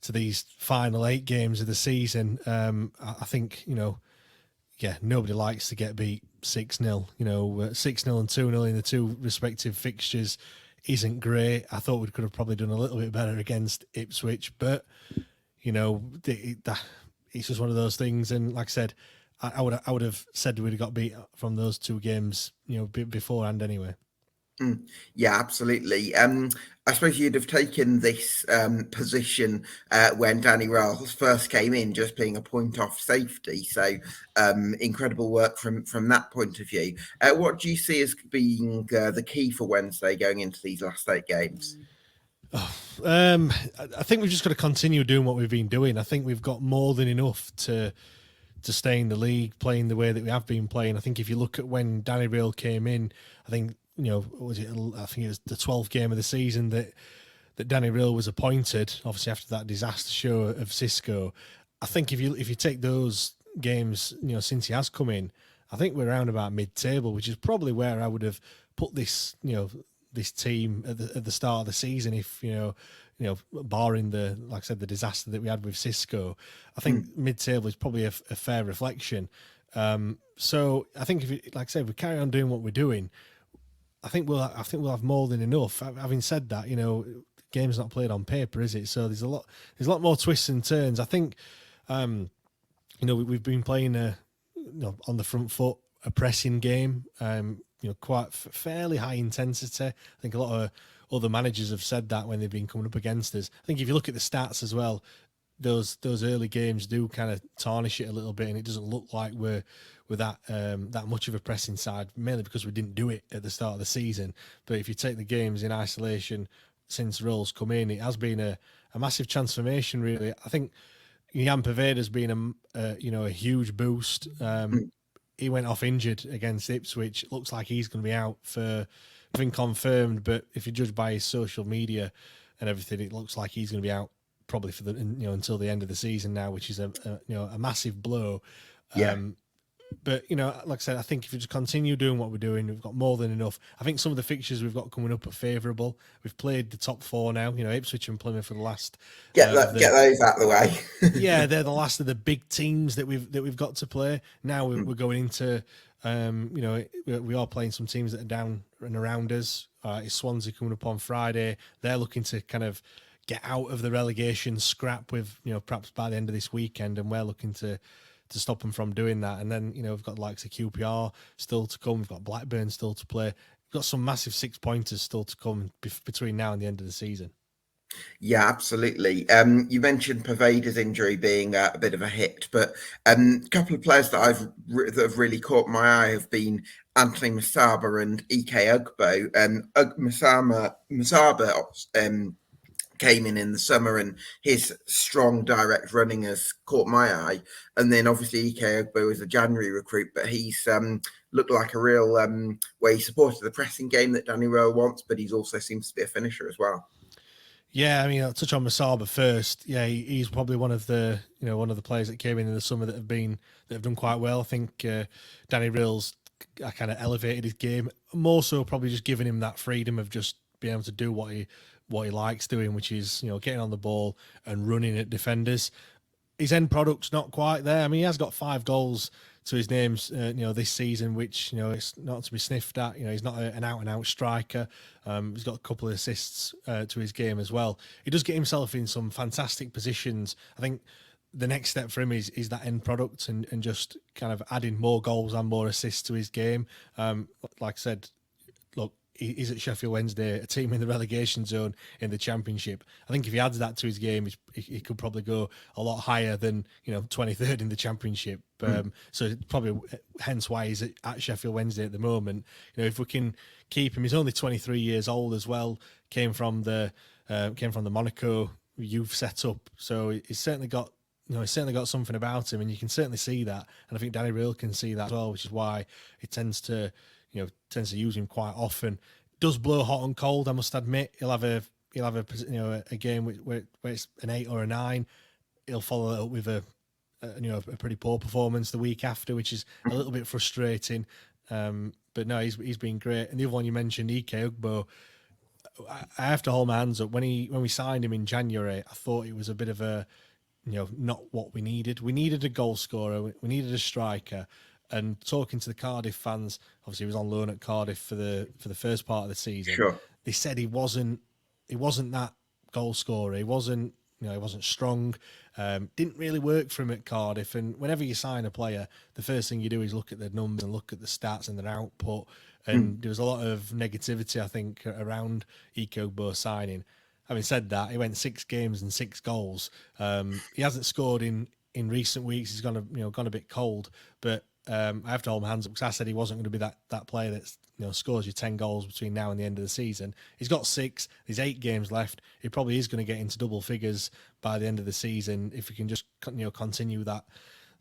these final 8 games of the season. I think nobody likes to get beat 6-0. 6-0 and 2-0 in the 2 respective fixtures isn't great. I thought we could have probably done a little bit better against Ipswich, but it's just one of those things. And like I said, I would have said we'd have got beat from those 2 games, beforehand anyway. Yeah, absolutely. I suppose you'd have taken this position when Danny Ralls first came in, just being a point off safety. So incredible work from that point of view. What do you see as being the key for Wednesday going into these last 8 games? I think we've just got to continue doing what we've been doing. I think we've got more than enough to stay in the league, playing the way that we have been playing. I think if you look at when Danny Ralls came in, I think I think it was the 12th game of the season that Danny Ralls was appointed, obviously after that disaster show of Xisco. I think if you take those games, since he has come in, I think we're around about mid-table, which is probably where I would have put this, this team at the start of the season. If barring like I said, the disaster that we had with Xisco, I think mid-table is probably a fair reflection. So I think if like I said, we carry on doing what we're doing, I think we'll have more than enough. Having said that, game's not played on paper, is it? So there's a lot more twists and turns. I think, we've been playing on the front foot, a pressing game. Quite fairly high intensity. I think a lot of other managers have said that when they've been coming up against us. I think if you look at the stats as well, those early games do kind of tarnish it a little bit, and it doesn't look like we're that much of a pressing side, mainly because we didn't do it at the start of the season. But if you take the games in isolation since Ralls come in, it has been a massive transformation, really. I think Jan Perveda's been a huge boost. he went off injured against Ipswich. It looks like he's going to be out for nothing confirmed, but if you judge by his social media and everything, it looks like he's going to be out probably for the until the end of the season now, which is a massive blow. Yeah. But like I said, I think if we just continue doing what we're doing, we've got more than enough. I think some of the fixtures we've got coming up are favourable. We've played the top four now. Ipswich and Plymouth for the last. Get those out of the way. Yeah, they're the last of the big teams that we've got to play. Now we're going into. We are playing some teams that are down and around us. It's Swansea coming up on Friday. They're looking to kind of get out of the relegation scrap with perhaps by the end of this weekend, and we're looking to stop them from doing that. And then we've got the likes of QPR still to come. We've got Blackburn still to play. We've got some massive 6-pointers still to come between now and the end of the season. Yeah, absolutely. You mentioned Pervader's injury being a bit of a hit, but a couple of players that that have really caught my eye have been Anthony Masaba and Ike Ugbo. Masaba came in the summer, and his strong direct running has caught my eye. And then obviously Ike Ugbo is a January recruit, but he's looked like a real he supported the pressing game that Danny Rowe wants, but he's also seems to be a finisher as well. Yeah, I mean, I'll touch on Masaba first. Yeah, he's probably one of the players that came in the summer that have done quite well. I think Danny Rills kind of elevated his game, more so probably just giving him that freedom of just being able to do what he likes doing, which is getting on the ball and running at defenders. His end product's not quite there. I mean, he has got 5 goals to his name, this season, which it's not to be sniffed at. He's not an out-and-out striker. He's got a couple of assists to his game as well. He does get himself in some fantastic positions. I think the next step for him is that end product and just kind of adding more goals and more assists to his game. Like I said, look, he's at Sheffield Wednesday, a team in the relegation zone in the Championship. I think if he adds that to his game, he could probably go a lot higher than 23rd in the Championship. So probably hence why he's at Sheffield Wednesday at the moment. If we can keep him, he's only 23 years old as well. Came from the Monaco youth setup, so he's certainly got. He's certainly got something about him, and you can certainly see that. And I think Danny Reel can see that as well, which is why he tends to use him quite often. Does blow hot and cold, I must admit. He'll have a game where it's an 8 or a 9. He'll follow it up with a pretty poor performance the week after, which is a little bit frustrating. But no, he's been great. And the other one you mentioned, Ike Ugbo, I have to hold my hands up. When we signed him in January, I thought it was a bit of a not what we needed. We needed a goal scorer. We needed a striker. And talking to the Cardiff fans, obviously he was on loan at Cardiff for the first part of the season. Sure. They said he wasn't that goal scorer. He wasn't strong. Didn't really work for him at Cardiff. And whenever you sign a player, the first thing you do is look at their numbers and look at the stats and their output. And there was a lot of negativity, I think, around Ike Ugbo signing. Having said that, he went 6 games and 6 goals. He hasn't scored in recent weeks. He's gone a bit cold, but I have to hold my hands up because I said he wasn't going to be that player that scores you 10 goals between now and the end of the season. He's got 6. There's 8 games left. He probably is going to get into double figures by the end of the season if he can just continue that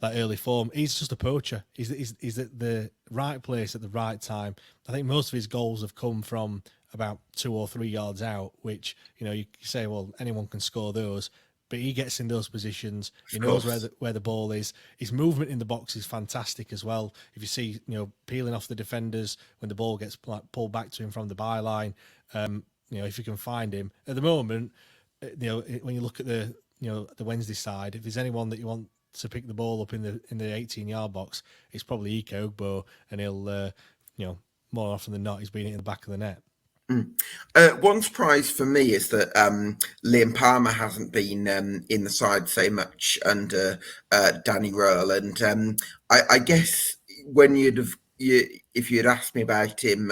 early form. He's just a poacher. He's at the right place at the right time. I think most of his goals have come from about 2 or 3 yards out, which you say, well, anyone can score those. But he gets in those positions. He knows where the ball is. His movement in the box is fantastic as well. If you see, peeling off the defenders when the ball gets pulled back to him from the byline, if you can find him at the moment, when you look at the Wednesday side, if there's anyone that you want to pick the ball up in the 18-yard box, it's probably Ike Ugbo, and he'll more often than not he's been in the back of the net. One surprise for me is that Liam Palmer hasn't been in the side so much under Danny Röhl, and I guess when if you'd asked me about him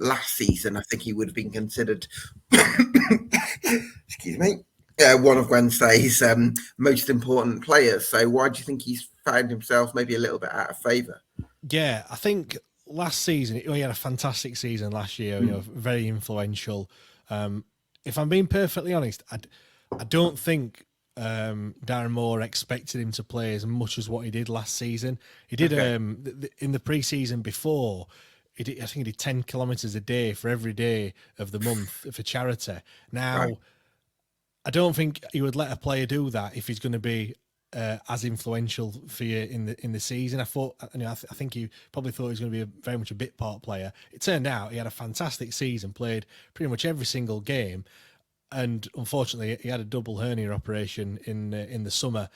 last season, I think he would have been considered excuse me, one of Wednesday's most important players. So why do you think he's found himself maybe a little bit out of favour? Yeah, I think last season, he had a fantastic season last year, very influential. If I'm being perfectly honest, I don't think Darren Moore expected him to play as much as what he did last season. He did in the pre-season before. I think he did 10 kilometres a day for every day of the month for charity. Now, Right. I don't think he would let a player do that if he's going to be as influential for you in the season. I think he probably thought he was going to be very much a bit part player. It turned out he had a fantastic season, played pretty much every single game. And unfortunately, he had a double hernia operation in the summer,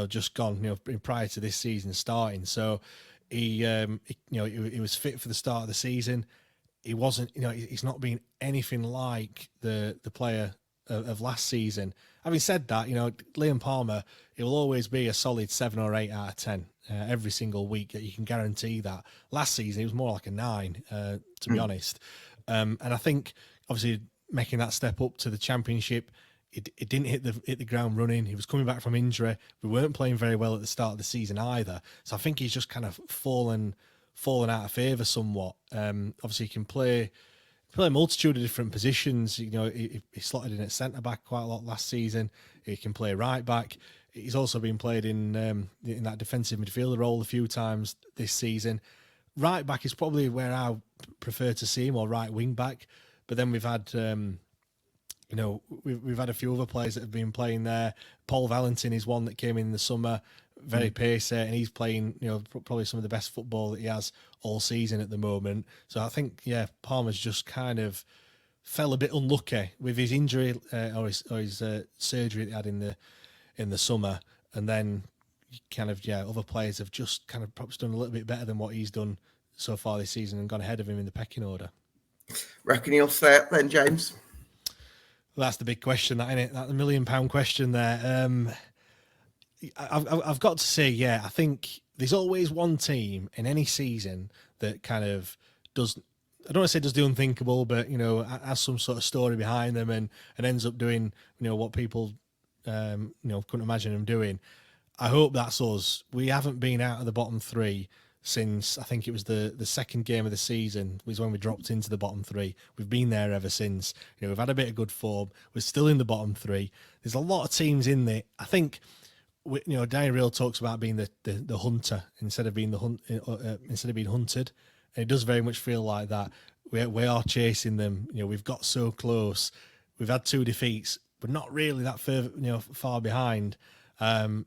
just gone, prior to this season starting. So he was fit for the start of the season. He wasn't, he's not been anything like the player of last season. Having said that, Liam Palmer, he will always be a solid 7 or 8 out of 10 every single week. You can guarantee that. Last season, he was more like a 9, to be honest. And I think, obviously, making that step up to the Championship, it didn't hit the ground running. He was coming back from injury. We weren't playing very well at the start of the season either. So I think he's just kind of fallen out of favour somewhat. Obviously, he can play a multitude of different positions. He slotted in at centre back quite a lot last season. He can play right back. He's also been played in that defensive midfielder role a few times this season. Right back is probably where I prefer to see him, or right wing back. But then we've had, we've had a few other players that have been playing there. Paul Valentin is one that came in the summer, very pacey, and he's playing, probably some of the best football that he has all season at the moment. So I think, Palmer's just kind of fell a bit unlucky with his injury or his surgery that he had in the summer, and then other players have just kind of perhaps done a little bit better than what he's done so far this season and gone ahead of him in the pecking order. Reckon he'll stay up then, James? Well, that's the big question, that, isn't it? That $1 million question there. I've got to say, I think there's always one team in any season that kind of does, I don't want to say does the unthinkable, but, has some sort of story behind them and ends up doing, what people, couldn't imagine them doing. I hope that's us. We haven't been out of the bottom 3 since, I think it was the second game of the season was when we dropped into the bottom 3. We've been there ever since. We've had a bit of good form. We're still in the bottom 3. There's a lot of teams in there. I think, Danny Real talks about being the hunter instead of being being hunted, and it does very much feel like that. We are chasing them. We've got so close. We've had 2 defeats, but not really that far behind. I'm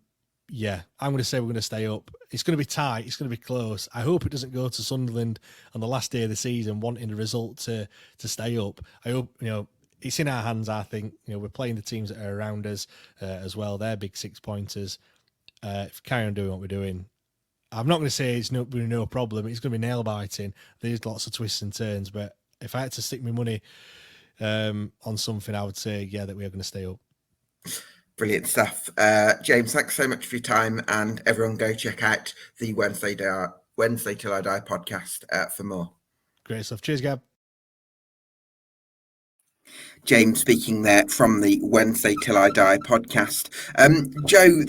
going to say we're going to stay up. It's going to be tight. It's going to be close. I hope it doesn't go to Sunderland on the last day of the season wanting a result to stay up. I hope, it's in our hands, I think. We're playing the teams that are around us as well. They're big 6-pointers. If we carry on doing what we're doing, I'm not going to say it's no problem. It's going to be nail-biting. There's lots of twists and turns. But if I had to stick my money on something, I would say, that we are going to stay up. Brilliant stuff. James, thanks so much for your time, and everyone go check out the Wednesday Till I Die podcast for more. Great stuff. Cheers, Gab. James speaking there from the Wednesday Till I Die podcast. Joe,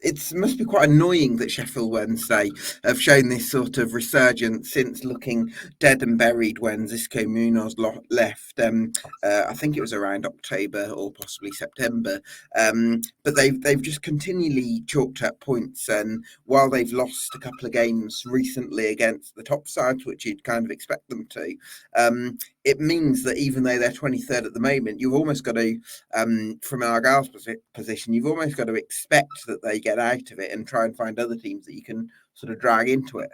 it must be quite annoying that Sheffield Wednesday have shown this sort of resurgence since looking dead and buried when Xisco Munoz left. I think it was around October or possibly September. But they've just continually chalked up points, and while they've lost a couple of games recently against the top sides, which you'd kind of expect them to, it means that even though they're 23rd at the moment, you've almost got to, from Argyle's position, you've almost got to expect that they get out of it and try and find other teams that you can sort of drag into it.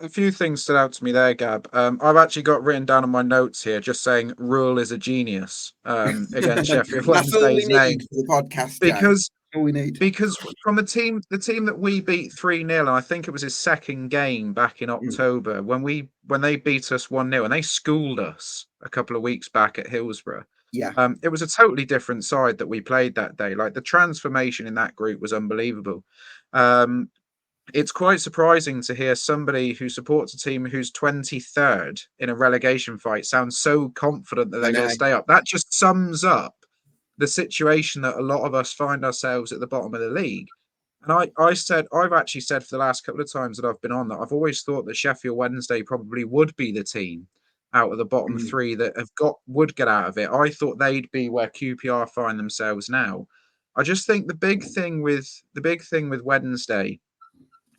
A few things stood out to me there, Gab. I've actually got written down on my notes here, just saying Rule is a genius against Sheffield Wednesday's name. For the podcast, because all we need. Because from the team that we beat 3-0, and I think it was his second game back in October, when they beat us 1-0, and they schooled us a couple of weeks back at Hillsborough. Yeah. It was a totally different side that we played that day. Like, the transformation in that group was unbelievable. It's quite surprising to hear somebody who supports a team who's 23rd in a relegation fight sound so confident that they're going to stay up. That just sums up the situation that a lot of us find ourselves at the bottom of the league. And I've actually said for the last couple of times that I've been on that I've always thought that Sheffield Wednesday probably would be the team out of the bottom three that would get out of it. I thought they'd be where QPR find themselves now. I just think the big thing with Wednesday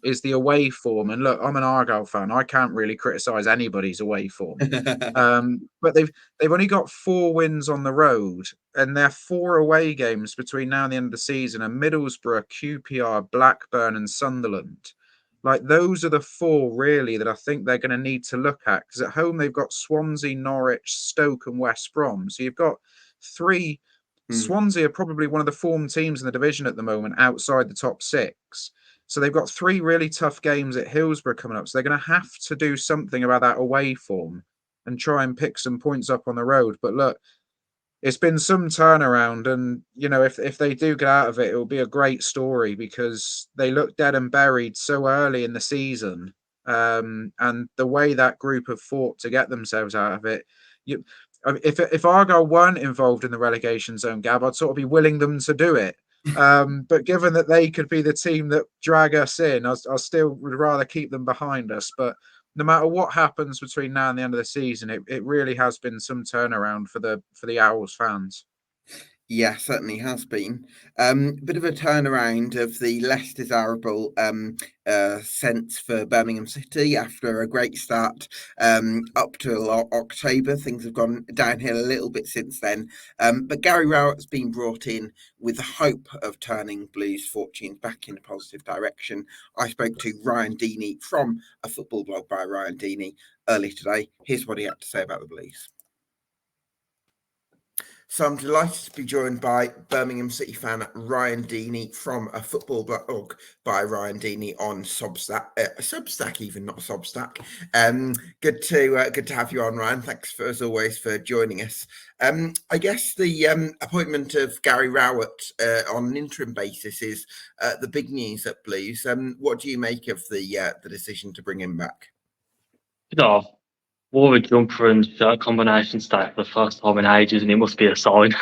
is the away form. And look, I'm an Argyle fan. I can't really criticise anybody's away form. But they've only got 4 wins on the road, and their 4 away games between now and the end of the season are Middlesbrough, QPR, Blackburn, and Sunderland. Like, those are the 4 really that I think they're going to need to look at, because at home they've got Swansea, Norwich, Stoke, and West Brom. So you've got 3. Swansea are probably one of the form teams in the division at the moment, outside the top 6. So they've got 3 really tough games at Hillsborough coming up. So they're going to have to do something about that away form and try and pick some points up on the road. But look, it's been some turnaround, and if they do get out of it, it will be a great story, because they look dead and buried so early in the season, and the way that group have fought to get themselves out of it. If Argyle weren't involved in the relegation zone, Gab, I'd sort of be willing them to do it. But given that they could be the team that drag us in, I still would rather keep them behind us. But no matter what happens between now and the end of the season, it really has been some turnaround for the Owls fans. Yeah, certainly has been. Bit of a turnaround of the less desirable sense for Birmingham City after a great start up till October. Things have gone downhill a little bit since then. But Gary Rowett's been brought in with the hope of turning Blues' fortunes back in a positive direction. I spoke to Ryan Deeney from a football blog by Ryan Deeney earlier today. Here's what he had to say about the Blues. So I'm delighted to be joined by Birmingham City fan Ryan Deeney from a football blog by Ryan Deeney on Substack, even not Substack. Good to have you on, Ryan. Thanks as always for joining us. I guess the appointment of Gary Rowett on an interim basis is the big news at Blues. What do you make of the decision to bring him back? Wore a jumper and shirt combination today for the first time in ages, and it must be a sign.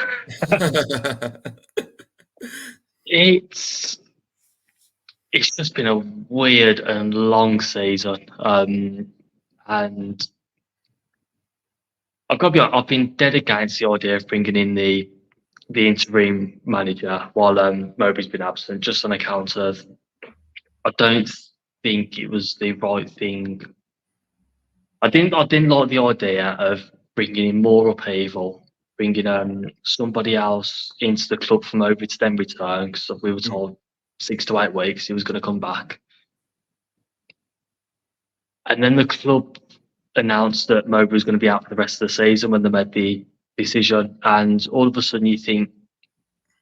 It's just been a weird and long season, and I've got to be honest, I've been dead against the idea of bringing in the interim manager while Mowbray's been absent, just on account of I don't think it was the right thing. I didn't like the idea of bringing in more upheaval, bringing somebody else into the club from over to then return, because we were told 6 to 8 weeks he was going to come back. And then the club announced that Mowbray was going to be out for the rest of the season when they made the decision. And all of a sudden you think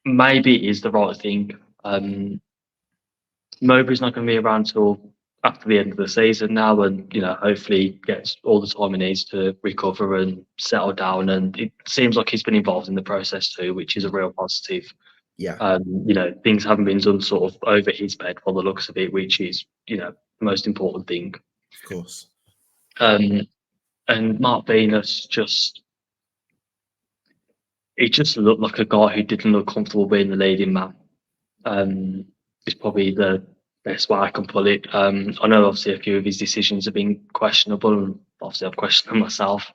maybe it is the right thing. Mowbray's not going to be around till after the end of the season now, and hopefully gets all the time he needs to recover and settle down. And it seems like he's been involved in the process too, which is a real positive. Yeah. Things haven't been done sort of over his head by the looks of it, which is the most important thing. Of course. And Mark Venus he just looked like a guy who didn't look comfortable being the leading man. It's probably the best way I can put it. I know obviously a few of his decisions have been questionable, and obviously I've questioned them myself.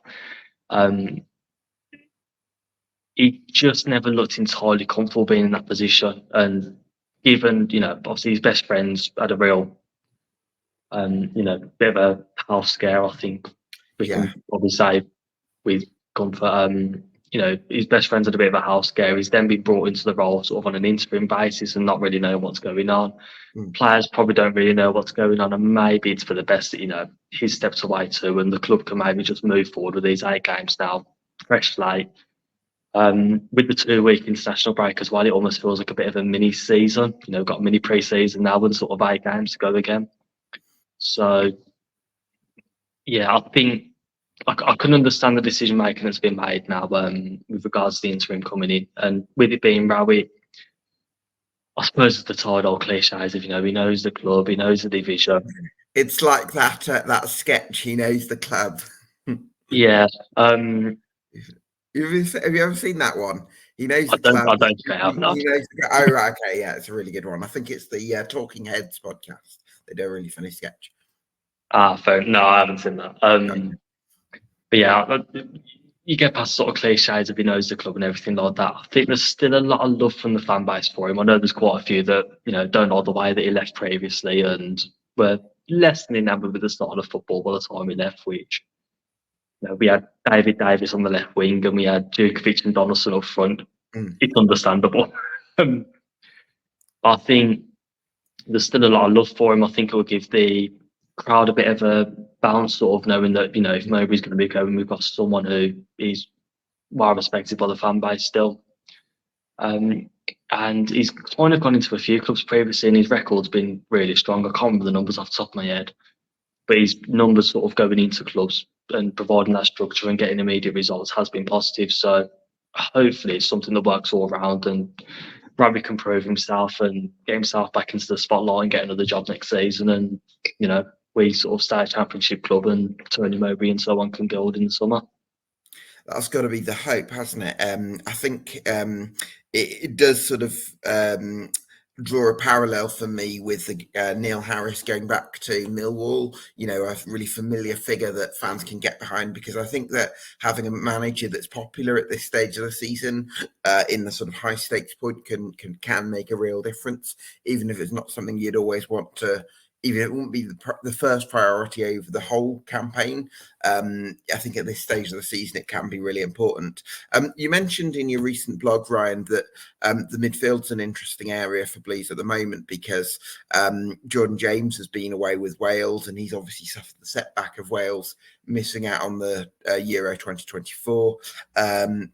He just never looked entirely comfortable being in that position. And given, obviously his best friends had a real, bit of a house scare, I think we can probably say with comfort. His best friends had a bit of a house scare. He's then been brought into the role sort of on an interim basis and not really knowing what's going on. Players probably don't really know what's going on, and maybe it's for the best that, he's stepped away too, and the club can maybe just move forward with these 8 games now, fresh slate. With the 2-week international break as well, it almost feels like a bit of a mini season. Got a mini pre-season now and sort of 8 games to go again. So, yeah, I think I can understand the decision making that's been made now with regards to the interim coming in, and with it being Rowett, I suppose it's the tired old cliches of he knows the club, he knows the division. It's like that sketch. He knows the club. Yeah. Have you ever seen that one? He knows the club. I don't think I have not. Oh, right, okay, yeah, it's a really good one. I think it's the Talking Heads podcast. They do a really funny sketch. Fair. No, I haven't seen that. But yeah, you get past sort of cliches of he knows the club and everything like that. I think there's still a lot of love from the fan base for him. I know there's quite a few that, you know, don't know the way that he left previously and were less than enamored with the style of football by the time he left, which, you know, we had David Davis on the left wing and we had Djokovic and Donaldson up front. It's understandable. I think there's still a lot of love for him. I think it will give the crowd a bit of a bounce, sort of knowing that, you know, if Mowbray's going to be going, we've got someone who is well respected by the fan base still. And he's kind of gone into a few clubs previously, and his record's been really strong. I can't remember the numbers off the top of my head, but his numbers sort of going into clubs and providing that structure and getting immediate results has been positive. So hopefully it's something that works all around, and Robbie can prove himself and get himself back into the spotlight and get another job next season. And, you know, we sort of start a championship club and Tony Mowbray and so on can build in the summer. That's got to be the hope, hasn't it? I think it does sort of draw a parallel for me with the, Neil Harris going back to Millwall, you know, a really familiar figure that fans can get behind, because I think that having a manager that's popular at this stage of the season in the sort of high stakes point can make a real difference, even if it's not something you'd always want to. Even it wouldn't be the first priority over the whole campaign. I think at this stage of the season, it can be really important. You mentioned in your recent blog, Ryan, that the midfield's an interesting area for Blees at the moment because Jordan James has been away with Wales, and he's obviously suffered the setback of Wales missing out on the Euro 2024.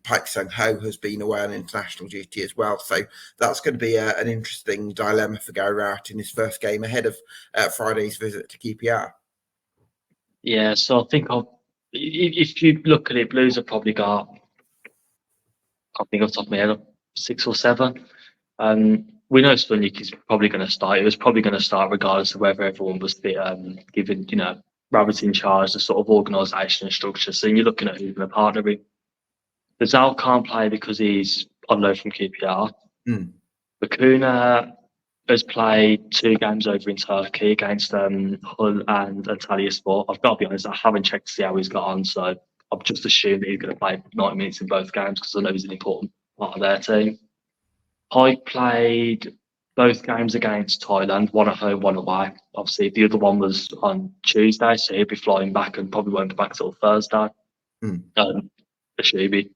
Pike Sung-ho has been away on international duty as well. So that's going to be an interesting dilemma for Gary Rowett in his first game ahead of Friday's visit to QPR. Yeah, so I think if you look at it, Blues have probably got, I think off the top of my head, 6 or 7. We know Spunik is probably going to start. It was probably going to start regardless of whether everyone was given, you know, Roberts in charge, the sort of organisation and structure. So you're looking at who's going to partner with. The Zal can't play because he's on loan from QPR. Bakuna has played 2 games over in Turkey against Hull and Antalyaspor. I've got to be honest, I haven't checked to see how he's got on, so I've just assumed that he's going to play 90 minutes in both games because I know he's an important part of their team. I played both games against Thailand, one at home, one away. Obviously, the other one was on Tuesday, so he'll be flying back and probably won't be back till Thursday. Ashubi.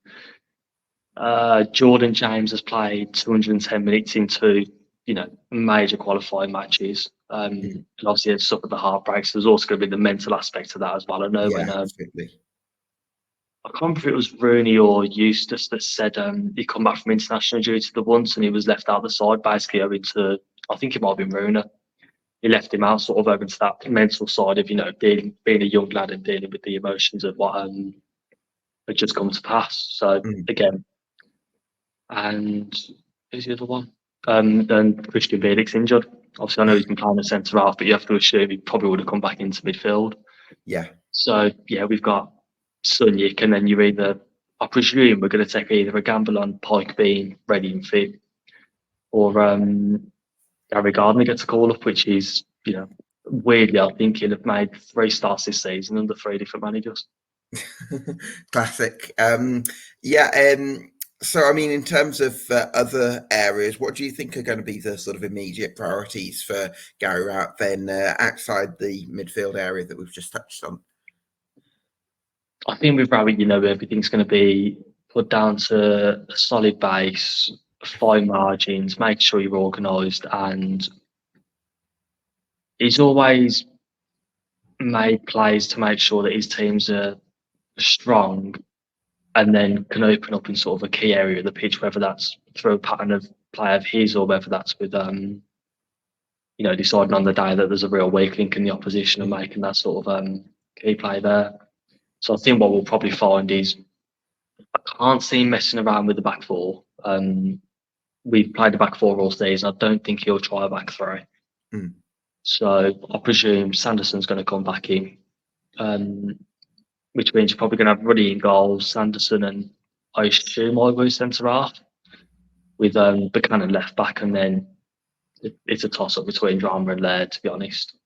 Jordan James has played 210 minutes in 2, you know, major qualifying matches. And obviously, it's suffered the heartbreak. So there's also going to be the mental aspect of that as well. I know when I can't remember if it was Rooney or Eustace that said he come back from international duty the once and he was left out the side, basically owing to, I think it might have been Rooney. He left him out sort of over to that mental side of, you know, being a young lad and dealing with the emotions of what had just come to pass. So again, and who's the other one? And Christian Bielik's injured. Obviously, I know he's been playing a centre half, but you have to assume he probably would have come back into midfield. Yeah. So yeah, we've got Sunyik, and then you I presume we're going to take either a gamble on Pike being ready and fit, or Gary Gardner gets a call up, which is, you know, weirdly, I think he'll have made 3 starts this season under 3 different managers. Classic. So, I mean, in terms of other areas, what do you think are going to be the sort of immediate priorities for Gary Rowett then outside the midfield area that we've just touched on? I think with Rowett, you know, everything's going to be put down to a solid base, fine margins, make sure you're organised, and he's always made plays to make sure that his teams are strong and then can open up in sort of a key area of the pitch, whether that's through a pattern of play of his or whether that's with, you know, deciding on the day that there's a real weak link in the opposition and making that sort of key play there. So I think what we'll probably find is I can't see him messing around with the back 4. We've played the back 4 all season. I don't think he'll try a back 3. So I presume Sanderson's going to come back in, which means you're probably going to have Ruddy in goals, Sanderson and I assume Ivory centre half, with Buchanan left back, and then it's a toss up between Drama and Laird, to be honest.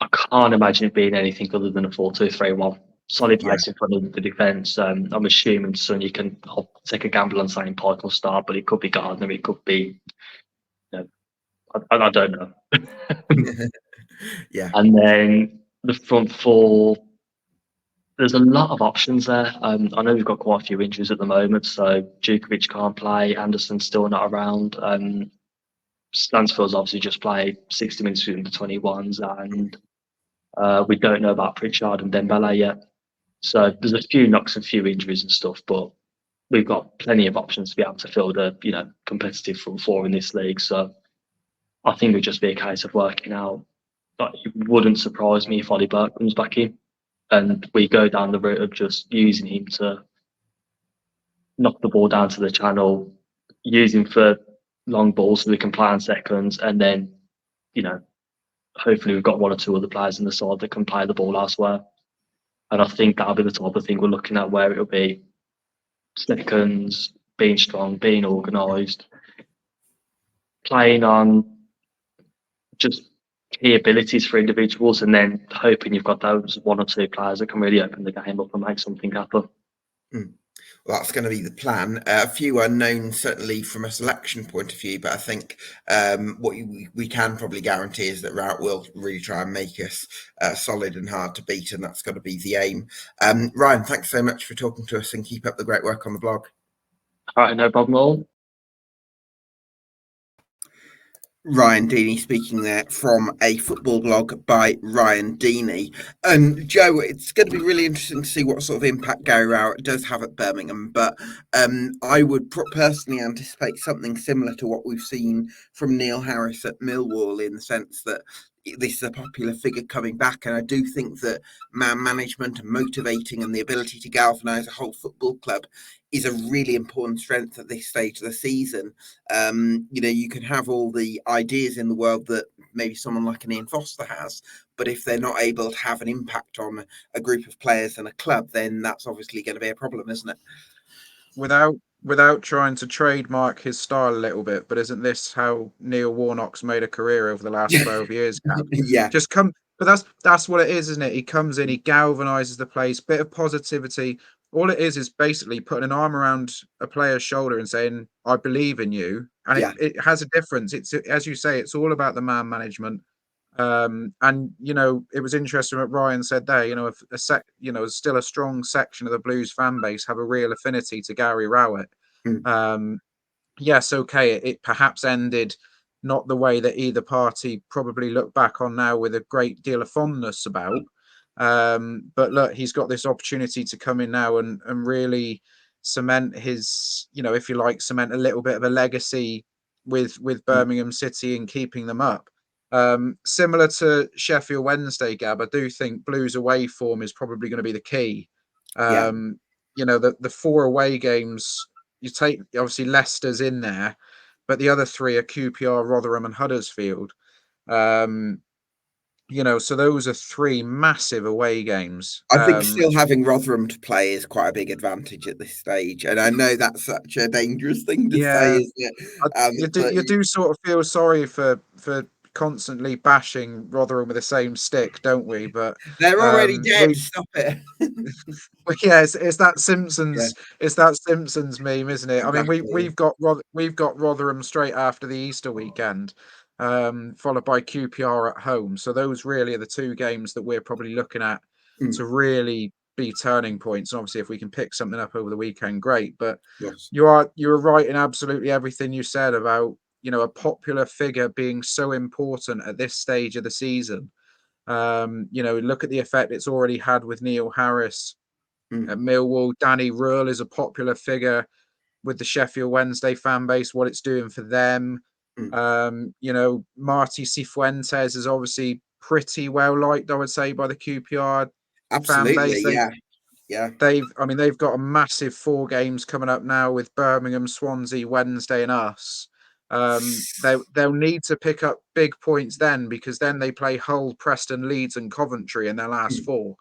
I can't imagine it being anything other than a 4-2-3-1. Solid Yeah. pace in front of the defence. I'm assuming, son, you can take a gamble on saying Pike will start, but it could be Gardner, it could be, I don't know. Yeah. And then the front four, there's a lot of options there. I know we've got quite a few injuries at the moment, so Djukovic can't play, Anderson's still not around. Stansfield's obviously just played 60 minutes in the 21s, and we don't know about Pritchard and Dembele yet. So there's a few knocks and a few injuries and stuff, but we've got plenty of options to be able to fill the competitive front four in this league. So I think it would just be a case of working out. But it wouldn't surprise me if Ollie Burke comes back in and we go down the route of just using him to knock the ball down to the channel, use him for long balls so we can play on seconds, and then, hopefully we've got one or two other players in the side that can play the ball elsewhere. And I think that'll be the type of thing we're looking at, where it'll be seconds, being strong, being organised, playing on just key abilities for individuals, and then hoping you've got those one or two players that can really open the game up and make something happen. Well, that's going to be the plan. A few unknowns, certainly from a selection point of view, but I think what we can probably guarantee is that Rout will really try and make us solid and hard to beat, and that's got to be the aim. Ryan, thanks so much for talking to us, and keep up the great work on the blog. All right, no problem at all. Ryan Deeney speaking there from a football blog by Ryan Deeney. Joe, it's going to be really interesting to see what sort of impact Gary Rowett does have at Birmingham, but I would personally anticipate something similar to what we've seen from Neil Harris at Millwall, in the sense that this is a popular figure coming back, and I do think that man management and motivating and the ability to galvanise a whole football club is a really important strength at this stage of the season. You can have all the ideas in the world that maybe someone like an Ian Foster has, but if they're not able to have an impact on a group of players and a club, then that's obviously going to be a problem, isn't it? Without trying to trademark his style a little bit, but isn't this how Neil Warnock's made a career over the last 12 years? Yeah. But that's what it is, isn't it? He comes in, he galvanizes the place, bit of positivity. All it is basically putting an arm around a player's shoulder and saying, I believe in you. And it has a difference. It's, as you say, it's all about the man management. And it was interesting what Ryan said there. Still a strong section of the Blues fan base have a real affinity to Gary Rowett. Yes, okay, it perhaps ended not the way that either party probably look back on now with a great deal of fondness about. But look, he's got this opportunity to come in now and really cement his, if you like, cement a little bit of a legacy with Birmingham City and keeping them up. Similar to Sheffield Wednesday, Gab, I do think Blues away form is probably going to be the key. The 4 away games, you take, obviously Leicester's in there, but the other 3 are QPR, Rotherham and Huddersfield. So those are 3 massive away games. I think still having Rotherham to play is quite a big advantage at this stage, and I know that's such a dangerous thing to say, isn't it? You do sort of feel sorry for constantly bashing Rotherham with the same stick, don't we? But they're already dead. Stop it. Yeah, it's that Simpsons. Yeah. It's that Simpsons meme, isn't it? Exactly. I mean, we've got Rotherham straight after the Easter weekend, followed by QPR at home. So those really are the 2 games that we're probably looking at to really be turning points. And obviously, if we can pick something up over the weekend, great. But yes, you're right in absolutely everything you said about a popular figure being so important at this stage of the season. Look at the effect it's already had with Neil Harris at Millwall. Danny Röhl is a popular figure with the Sheffield Wednesday fan base, what it's doing for them. Marty Cifuentes is obviously pretty well liked, I would say, by the QPR fan base. They've got a massive 4 games coming up now with Birmingham, Swansea, Wednesday and us. They'll need to pick up big points then, because then they play Hull, Preston, Leeds and Coventry in their last 4.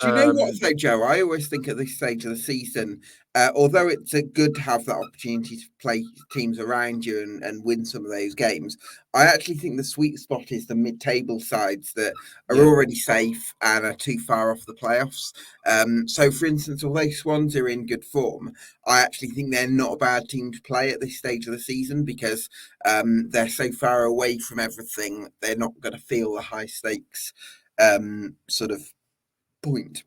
Do you know what, though, Joe? I always think at this stage of the season, although it's good to have that opportunity to play teams around you and win some of those games, I actually think the sweet spot is the mid-table sides that are already safe and are too far off the playoffs. So, for instance, although Swans are in good form, I actually think they're not a bad team to play at this stage of the season because they're so far away from everything, they're not going to feel the high stakes sort of point.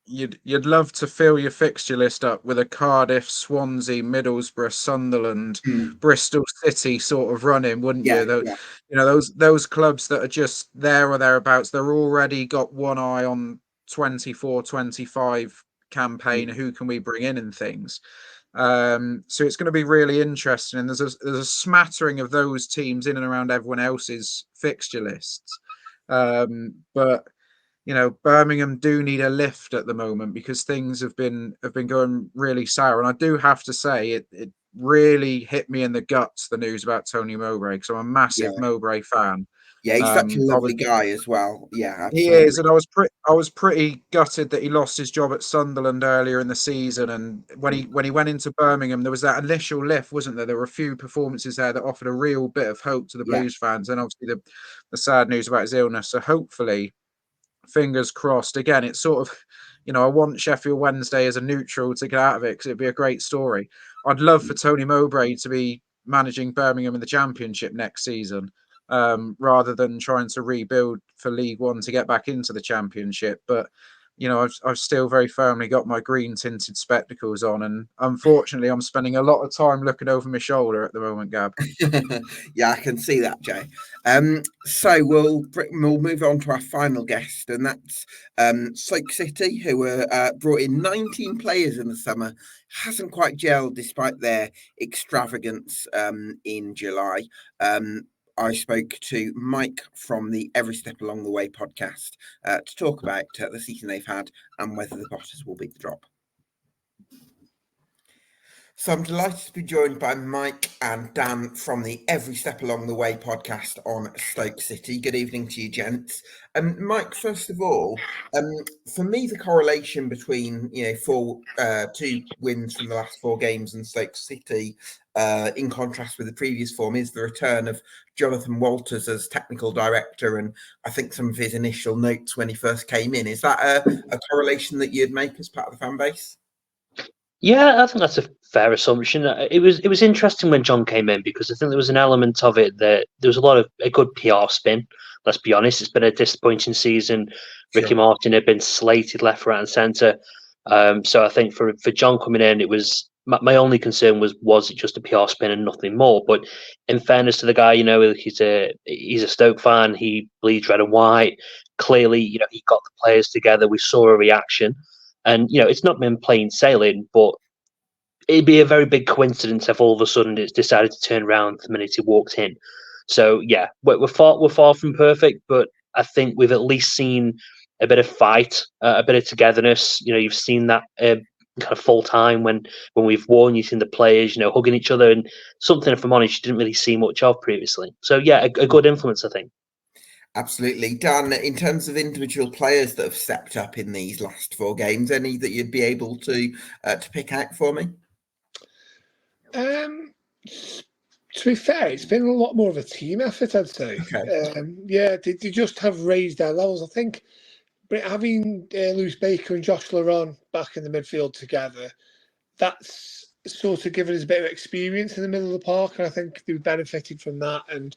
You'd love to fill your fixture list up with a Cardiff, Swansea, Middlesbrough, Sunderland, Bristol City sort of running, wouldn't you? You know, those clubs that are just there or thereabouts, they're already got one eye on 24-25 campaign. Who can we bring in and things? So it's going to be really interesting. And there's a smattering of those teams in and around everyone else's fixture lists. But you know, Birmingham do need a lift at the moment because things have been going really sour. And I do have to say, it really hit me in the guts, the news about Tony Mowbray, because I'm a massive Mowbray fan. Yeah, he's such a lovely guy as well. Yeah, absolutely. He is, and I was pretty gutted that he lost his job at Sunderland earlier in the season. And when he went into Birmingham, there was that initial lift, wasn't there? There were a few performances there that offered a real bit of hope to the Blues fans, and obviously the sad news about his illness. So hopefully, fingers crossed. Again, it's sort of, you know, I want Sheffield Wednesday as a neutral to get out of it because it'd be a great story. I'd love for Tony Mowbray to be managing Birmingham in the Championship next season, rather than trying to rebuild for League One to get back into the Championship. But you know, I've still very firmly got my green tinted spectacles on, and unfortunately, I'm spending a lot of time looking over my shoulder at the moment, Gab. Yeah, I can see that, Jay. So we'll move on to our final guest, and that's Stoke City, who were brought in 19 players in the summer. Hasn't quite gelled despite their extravagance in July. I spoke to Mike from the Every Step Along the Way podcast to talk about the season they've had and whether the Potters will beat the drop. So I'm delighted to be joined by Mike and Dan from the Every Step Along the Way podcast on Stoke City. Good evening to you, gents. Mike, first of all, for me, the correlation between 2 wins from the last 4 games and Stoke City, in contrast with the previous form, is the return of Jonathan Walters as technical director, and I think some of his initial notes when he first came in. Is that a correlation that you'd make as part of the fan base? Yeah, I think that's a fair assumption. It was interesting when John came in because I think there was an element of it that there was a good PR spin. Let's be honest, it's been a disappointing season. Sure. Ricky Martin had been slated left, right, and centre. So I think for John coming in, it was my only concern was it just a PR spin and nothing more. But in fairness to the guy, you know, he's a Stoke fan. He bleeds red and white. Clearly, you know, he got the players together. We saw a reaction. And, you know, it's not been plain sailing, but it'd be a very big coincidence if all of a sudden it's decided to turn around the minute he walked in. So, yeah, we're far from perfect, but I think we've at least seen a bit of fight, a bit of togetherness. You know, you've seen that kind of full time when we've won, you've seen the players, you know, hugging each other, and something, if I'm honest, you didn't really see much of previously. So, yeah, a good influence, I think. Absolutely. Dan, in terms of individual players that have stepped up in these last 4 games, any that you'd be able to pick out for me? To be fair, it's been a lot more of a team effort, I'd say. Okay. They just have raised their levels. I think having Lewis Baker and Josh Laron back in the midfield together, that's sort of given us a bit of experience in the middle of the park, and I think they've benefited from that. And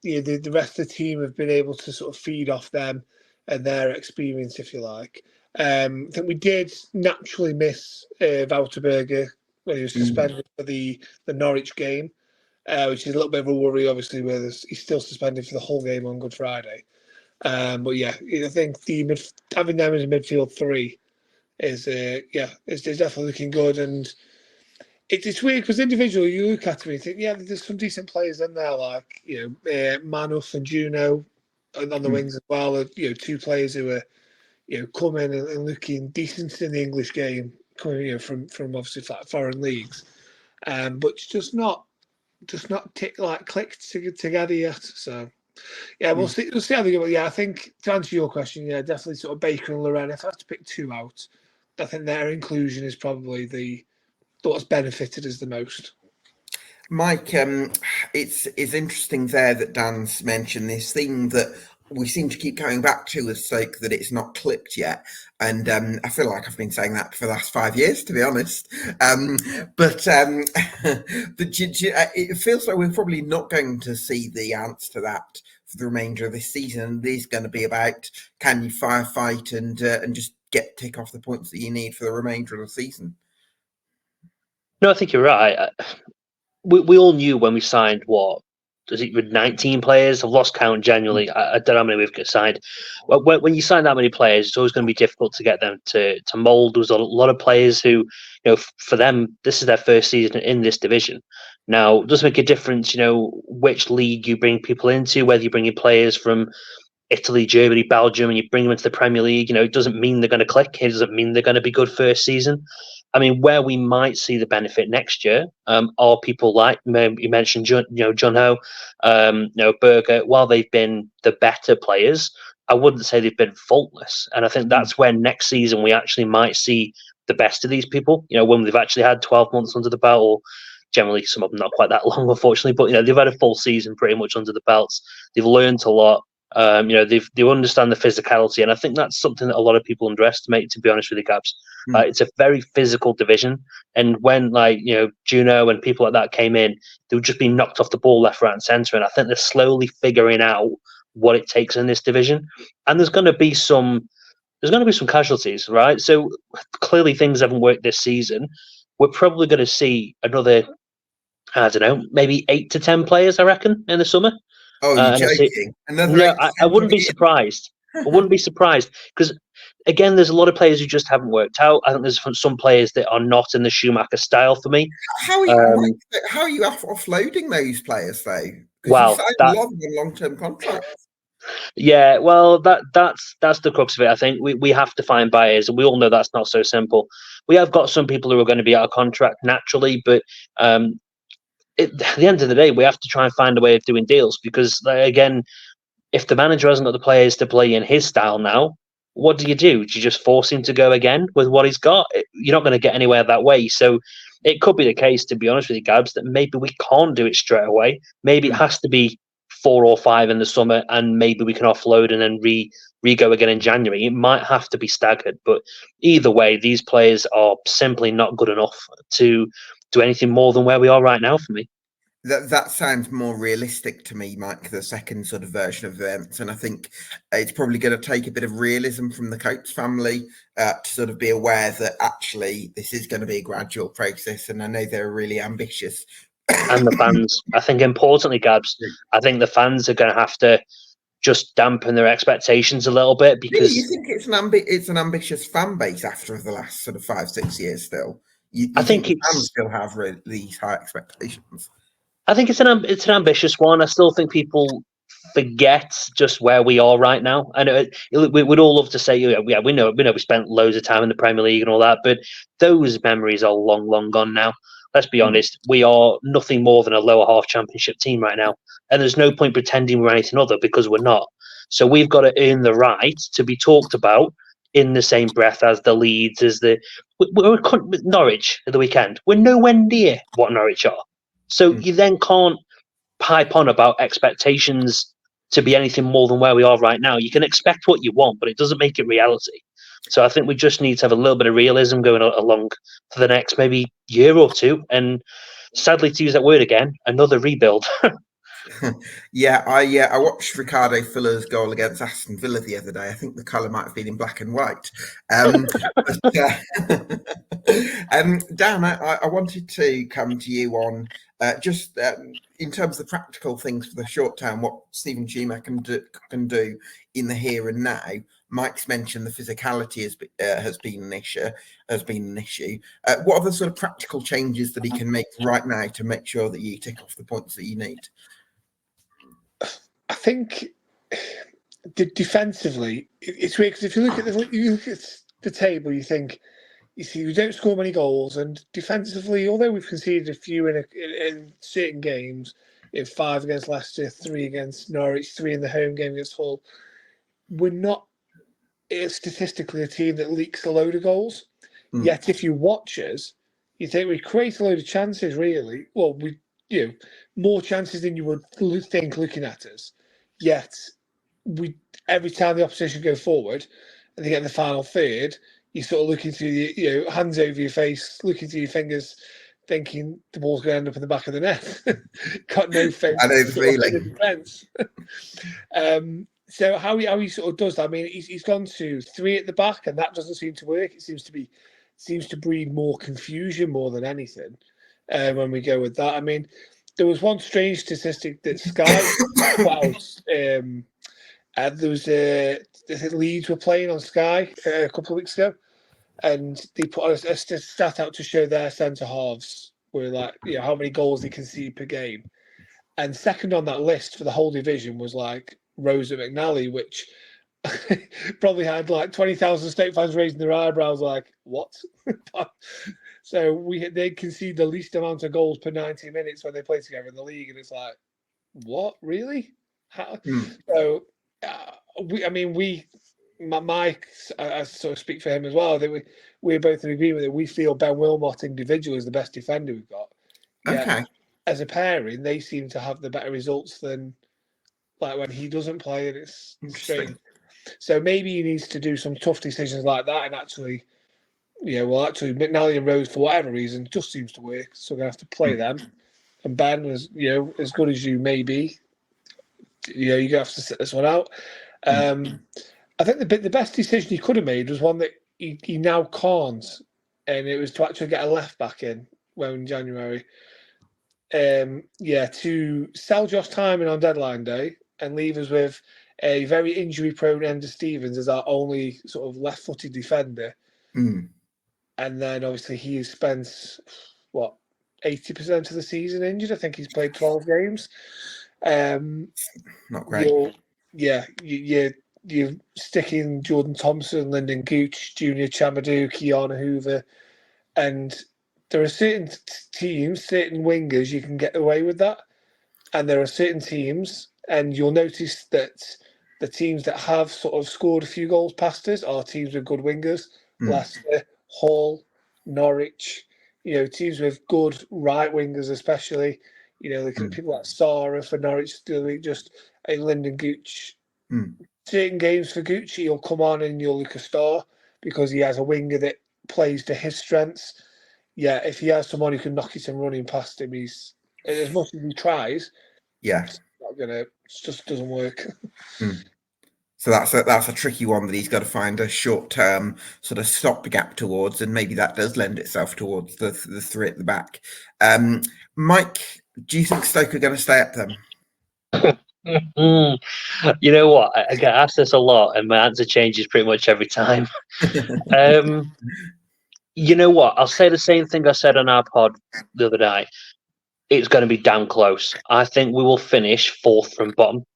the rest of the team have been able to sort of feed off them and their experience, if you like. I think we did naturally miss Wouterberger when he was suspended for the Norwich game, which is a little bit of a worry, obviously, where he's still suspended for the whole game on Good Friday. But yeah, I think having them as a midfield 3 is definitely looking good. And it's weird because individually you look at them and you think, yeah, there's some decent players in there, like Manuf and Juno on the wings as well. 2 players who are coming and looking decent in the English game, coming from obviously foreign leagues, but it's just not clicked together yet. So Yeah, we'll see. We'll see how they go. Yeah, I think to answer your question, yeah, definitely sort of Baker and Loren. If I have to pick two out, I think their inclusion is probably the what's benefited us the most. Mike, it's interesting there that Dan's mentioned this theme that we seem to keep coming back to with Stoke, that it's not clicked yet. And I feel like I've been saying that for the last 5 years, to be honest. But it feels like we're probably not going to see the answer to that for the remainder of this season. It is going to be about, can you firefight and just tick off the points that you need for the remainder of the season? No, I think you're right. We all knew when we signed, with 19 players? I've lost count genuinely. I don't know how many we've signed. When you sign that many players, it's always going to be difficult to get them to mould. There was a lot of players who, for them, this is their first season in this division. Now, it does make a difference, which league you bring people into, whether you bring in players from Italy, Germany, Belgium, and you bring them into the Premier League. It doesn't mean they're going to click. It doesn't mean they're going to be good first season. I mean, where we might see the benefit next year are people like you mentioned, John Ho, Berger. While they've been the better players, I wouldn't say they've been faultless. And I think that's when next season we actually might see the best of these people. When they've actually had 12 months under the belt, or generally some of them not quite that long, unfortunately, but they've had a full season pretty much under the belts. They've learned a lot. They understand the physicality, and I think that's something that a lot of people underestimate, to be honest with you, Gabs. It's a very physical division, and when Juno and people like that came in, they were just being knocked off the ball left, right, and centre. And I think they're slowly figuring out what it takes in this division. And there's going to be some casualties, right? So clearly things haven't worked this season. We're probably going to see another, I don't know, maybe 8 to 10 players, I reckon, in the summer. Oh, you're joking? No, I wouldn't be surprised. I wouldn't be surprised because, again, there's a lot of players who just haven't worked out. I think there's some players that are not in the Schumacher style for me. How are you offloading those players, though? Well, you signed a lot of them long-term contracts. Yeah, well, that's the crux of it. I think we have to find buyers, and we all know that's not so simple. We have got some people who are going to be out of contract naturally, but at the end of the day, we have to try and find a way of doing deals because, again, if the manager hasn't got the players to play in his style now, what do? Do you just force him to go again with what he's got? You're not going to get anywhere that way. So it could be the case, to be honest with you, Gabs, that maybe we can't do it straight away. Maybe it has to be 4 or 5 in the summer, and maybe we can offload and then re-go again in January. It might have to be staggered, but either way, these players are simply not good enough to do anything more than where we are right now for me. That sounds more realistic to me, Mike, the second sort of version of events. And I think it's probably going to take a bit of realism from the Coates family to sort of be aware that actually this is going to be a gradual process. And I know they're really ambitious. And the fans, I think importantly, Gabs, I think the fans are going to have to just dampen their expectations a little bit because... Really? You think it's an ambitious fan base after the last sort of 5-6 years still? I think fans still have these high expectations. I think it's an ambitious one. I still think people forget just where we are right now. And we would all love to say, we know we spent loads of time in the Premier League and all that, but those memories are long, long gone now. Let's be honest, we are nothing more than a lower half championship team right now. And there's no point pretending we're anything other because we're not. So we've got to earn the right to be talked about in the same breath as the Leeds, we're Norwich at the weekend. We're nowhere near what Norwich are. So you then can't pipe on about expectations to be anything more than where we are right now. You can expect what you want, but it doesn't make it reality. So I think we just need to have a little bit of realism going along for the next maybe year or two. And sadly, to use that word again, another rebuild. I watched Ricardo Fuller's goal against Aston Villa the other day. I think the colour might have been in black and white. Dan, I wanted to come to you on just in terms of the practical things for the short term, what Steven Schumacher can do in the here and now. Mike's mentioned the physicality has been an issue. What are the sort of practical changes that he can make right now to make sure that you tick off the points that you need? I think defensively, it's weird because if you look at the table, you see we don't score many goals, and defensively, although we've conceded a few in certain games, in 5 against Leicester, 3 against Norwich, 3 in the home game against Hull. We're not statistically a team that leaks a load of goals. Yet if you watch us, you think we create a load of chances, really. Well, more chances than you would think looking at us. Yet every time the opposition go forward and they get in the final third, you're sort of looking through your hands over your face, looking through your fingers, thinking the ball's going to end up in the back of the net. Got no fence. I know the feeling. So how he sort of does that? I mean, he's gone to 3 at the back, and that doesn't seem to work. It seems to breed more confusion more than anything when we go with that. I mean, there was one strange statistic that Sky put out. There was Leeds were playing on Sky a couple of weeks ago, and they put a stat out to show their centre halves were like, how many goals they concede per game, and second on that list for the whole division was like Rosa McNally, which probably had like 20,000 Stoke fans raising their eyebrows, like what? So they concede the least amount of goals per 90 minutes when they play together in the league, and it's like, what, really? So Mike, I sort of speak for him as well. That we're both in agreement that we feel Ben Wilmot individual is the best defender we've got. Okay. As a pairing, they seem to have the better results than like when he doesn't play, and it's strange. So maybe he needs to do some tough decisions like that, and actually, McNally and Rose, for whatever reason, just seems to work. So we're gonna have to play them. And Ben, as good as you may be, you're gonna have to sit this one out. I think the best decision he could have made was one that he now can't, and it was to actually get a left back in January. To sell Josh Timon on deadline day and leave us with a very injury-prone Ender Stevens as our only sort of left-footed defender. And then obviously he spent 80% of the season injured. I think he's played 12 games. Not great. You're sticking Jordan Thompson, Lyndon Gooch, Junior Chamadou, Keanu Hoover, and there are certain teams, certain wingers, you can get away with that. And there are certain teams, and you'll notice that the teams that have sort of scored a few goals past us are teams with good wingers. Leicester, Hull, Norwich, teams with good right wingers, especially. People like Sarah for Norwich, just a Lyndon Gooch. Certain games for Gucci, he'll come on and you'll look a star because he has a winger that plays to his strengths. Yeah, if he has someone who can knock it and running past him, he's as much as he tries. Yeah, it's not gonna. It just doesn't work. So that's a tricky one that he's got to find a short-term sort of stopgap towards, and maybe that does lend itself towards the 3 at the back. Mike, do you think Stoke are going to stay up then? You know what? I get asked this a lot, and my answer changes pretty much every time. You know what? I'll say the same thing I said on our pod the other night. It's going to be damn close. I think we will finish 4th from bottom,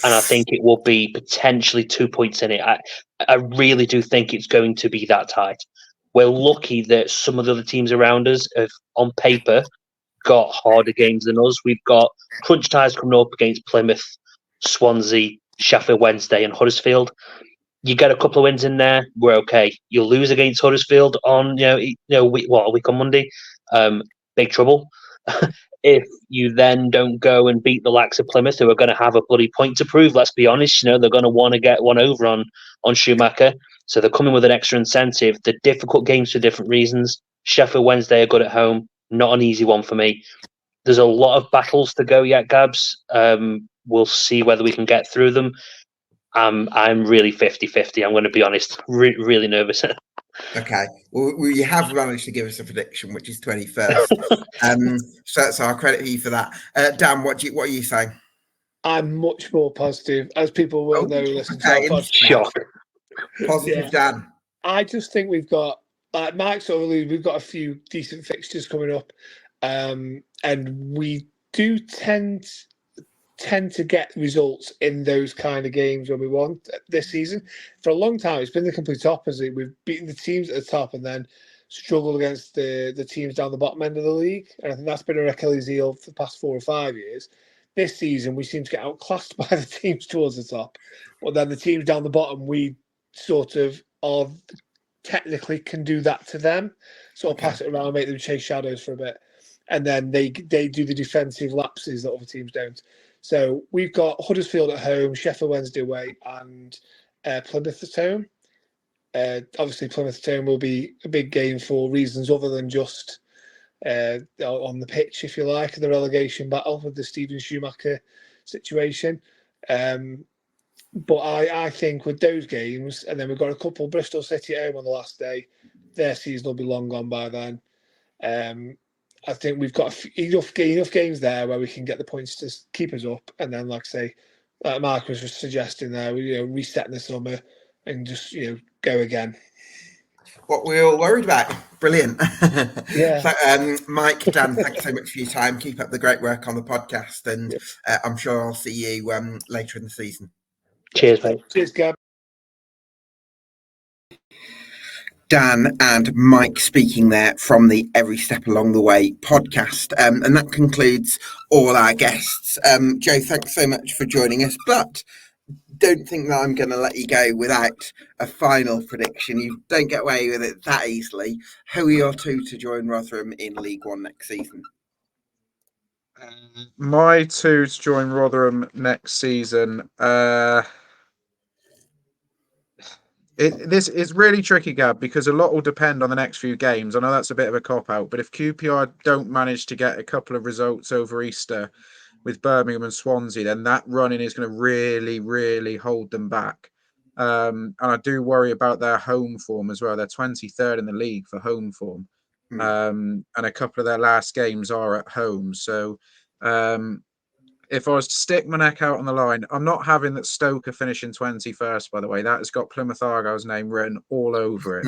and I think it will be potentially 2 points in it. I really do think it's going to be that tight. We're lucky that some of the other teams around us have, on paper, got harder games than us. We've got crunch ties coming up against Plymouth, Swansea, Sheffield Wednesday, and Huddersfield. You get a couple of wins in there, we're okay. You lose against Huddersfield on a week on Monday, big trouble. If you then don't go and beat the likes of Plymouth, who are going to have a bloody point to prove, let's be honest, they're going to want to get one over on Schumacher. So they're coming with an extra incentive. They're difficult games for different reasons. Sheffield Wednesday are good at home. Not an easy one for me. There's a lot of battles to go yet, Gabs. We'll see whether we can get through them. I'm really 50-50. I'm going to be honest. Really nervous. Okay. Well, you have managed to give us a prediction, which is 21st. So I'll credit you for that. Dan, what are you saying? I'm much more positive, as people will know. Listen to our podcast. Shock. Positive, Dan. I just think we've got, like Mike sort of alluded, we've got a few decent fixtures coming up, and we do tend to get results in those kind of games when we want this season. For a long time, it's been the complete opposite. We've beaten the teams at the top and then struggled against the teams down the bottom end of the league. And I think that's been our Achilles heel for the past 4 or 5 years. this season we seem to get outclassed by the teams towards the top, but then the teams down the bottom, we sort of are technically can do that to them, sort of pass it around, make them chase shadows for a bit, and then they do the defensive lapses that other teams don't. So we've got Huddersfield at home, Sheffield Wednesday away, and Plymouth at home. Obviously, Plymouth Town will be a big game for reasons other than just on the pitch, if you like, the relegation battle with the Steven Schumacher situation. But I think with those games, and then we've got a couple, Bristol City at home on the last day, their season will be long gone by then. I think we've got enough games there where we can get the points to keep us up, and then, like I say, like Mark was just suggesting there, reset in the summer and just go again. What we're all worried about. Brilliant. Yeah. So, Mike, Dan, thanks so much for your time. Keep up the great work on the podcast, and I'm sure I'll see you later in the season. Cheers, mate. Cheers, Gab. Dan and Mike speaking there from the Every Step Along the Way podcast. And that concludes all our guests. Joe, thanks so much for joining us, but don't think that I'm going to let you go without a final prediction. You don't get away with it that easily. Who are your two to join Rotherham in League One next season? My two to join Rotherham next season. This is really tricky, Gab, because a lot will depend on the next few games. I know that's a bit of a cop-out, but if QPR don't manage to get a couple of results over Easter with Birmingham and Swansea, then that running is going to really, really hold them back. And I do worry about their home form as well. They're 23rd in the league for home form. And a couple of their last games are at home. So if I was to stick my neck out on the line, I'm not having that Stoke are finishing 21st, by the way. That has got Plymouth Argyle's name written all over it.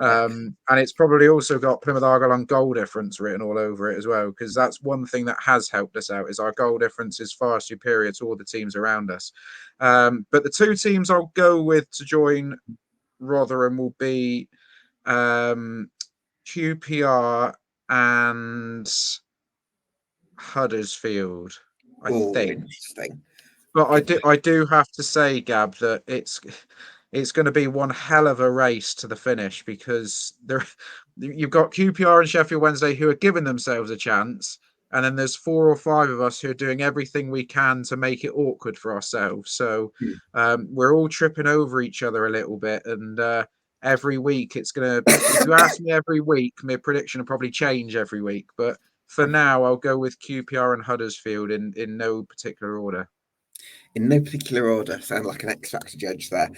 And it's probably also got Plymouth Argyle on goal difference written all over it as well, because that's one thing that has helped us out, is our goal difference is far superior to all the teams around us. But the two teams I'll go with to join Rotherham will be QPR and Huddersfield, I think. Interesting. But I do have to say, Gab, that it's going to be one hell of a race to the finish, because you've got QPR and Sheffield Wednesday who are giving themselves a chance, and then there's 4 or 5 of us who are doing everything we can to make it awkward for ourselves. So we're all tripping over each other a little bit, and every week it's going to. If you ask me every week, my prediction will probably change every week, but for now, I'll go with QPR and Huddersfield in no particular order. In no particular order. Sound like an X Factor judge there,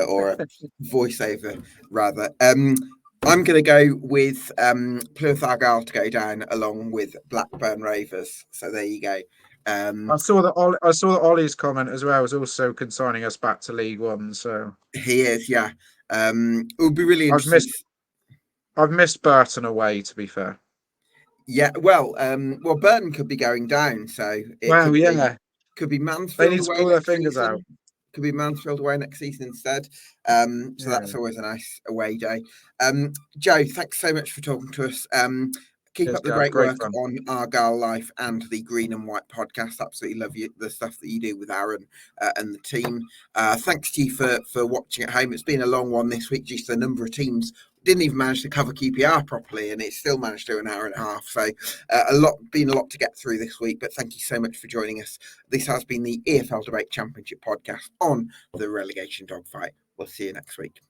or a voiceover, rather. I'm going to go with Plymouth Argyle to go down, along with Blackburn Rovers. So there you go. I saw that Ollie's comment as well was also consigning us back to League One. So he is, yeah. It would be really interesting. I've missed Burton away, to be fair. Yeah, well, Burton could be going down, so could be Mansfield. They need to pull their fingers out. Could be Mansfield away next season instead. So that's always a nice away day. Joe, thanks so much for talking to us. Keep up the great work on Argyle Life and the Green and White podcast. Absolutely love the stuff that you do with Aaron and the team. Thanks to you for watching at home. It's been a long one this week, just the number of teams. Didn't even manage to cover QPR properly, and it still managed to do an hour and a half. So a lot to get through this week, but thank you so much for joining us. This has been the EFL Debate Championship podcast on the relegation dogfight. We'll see you next week.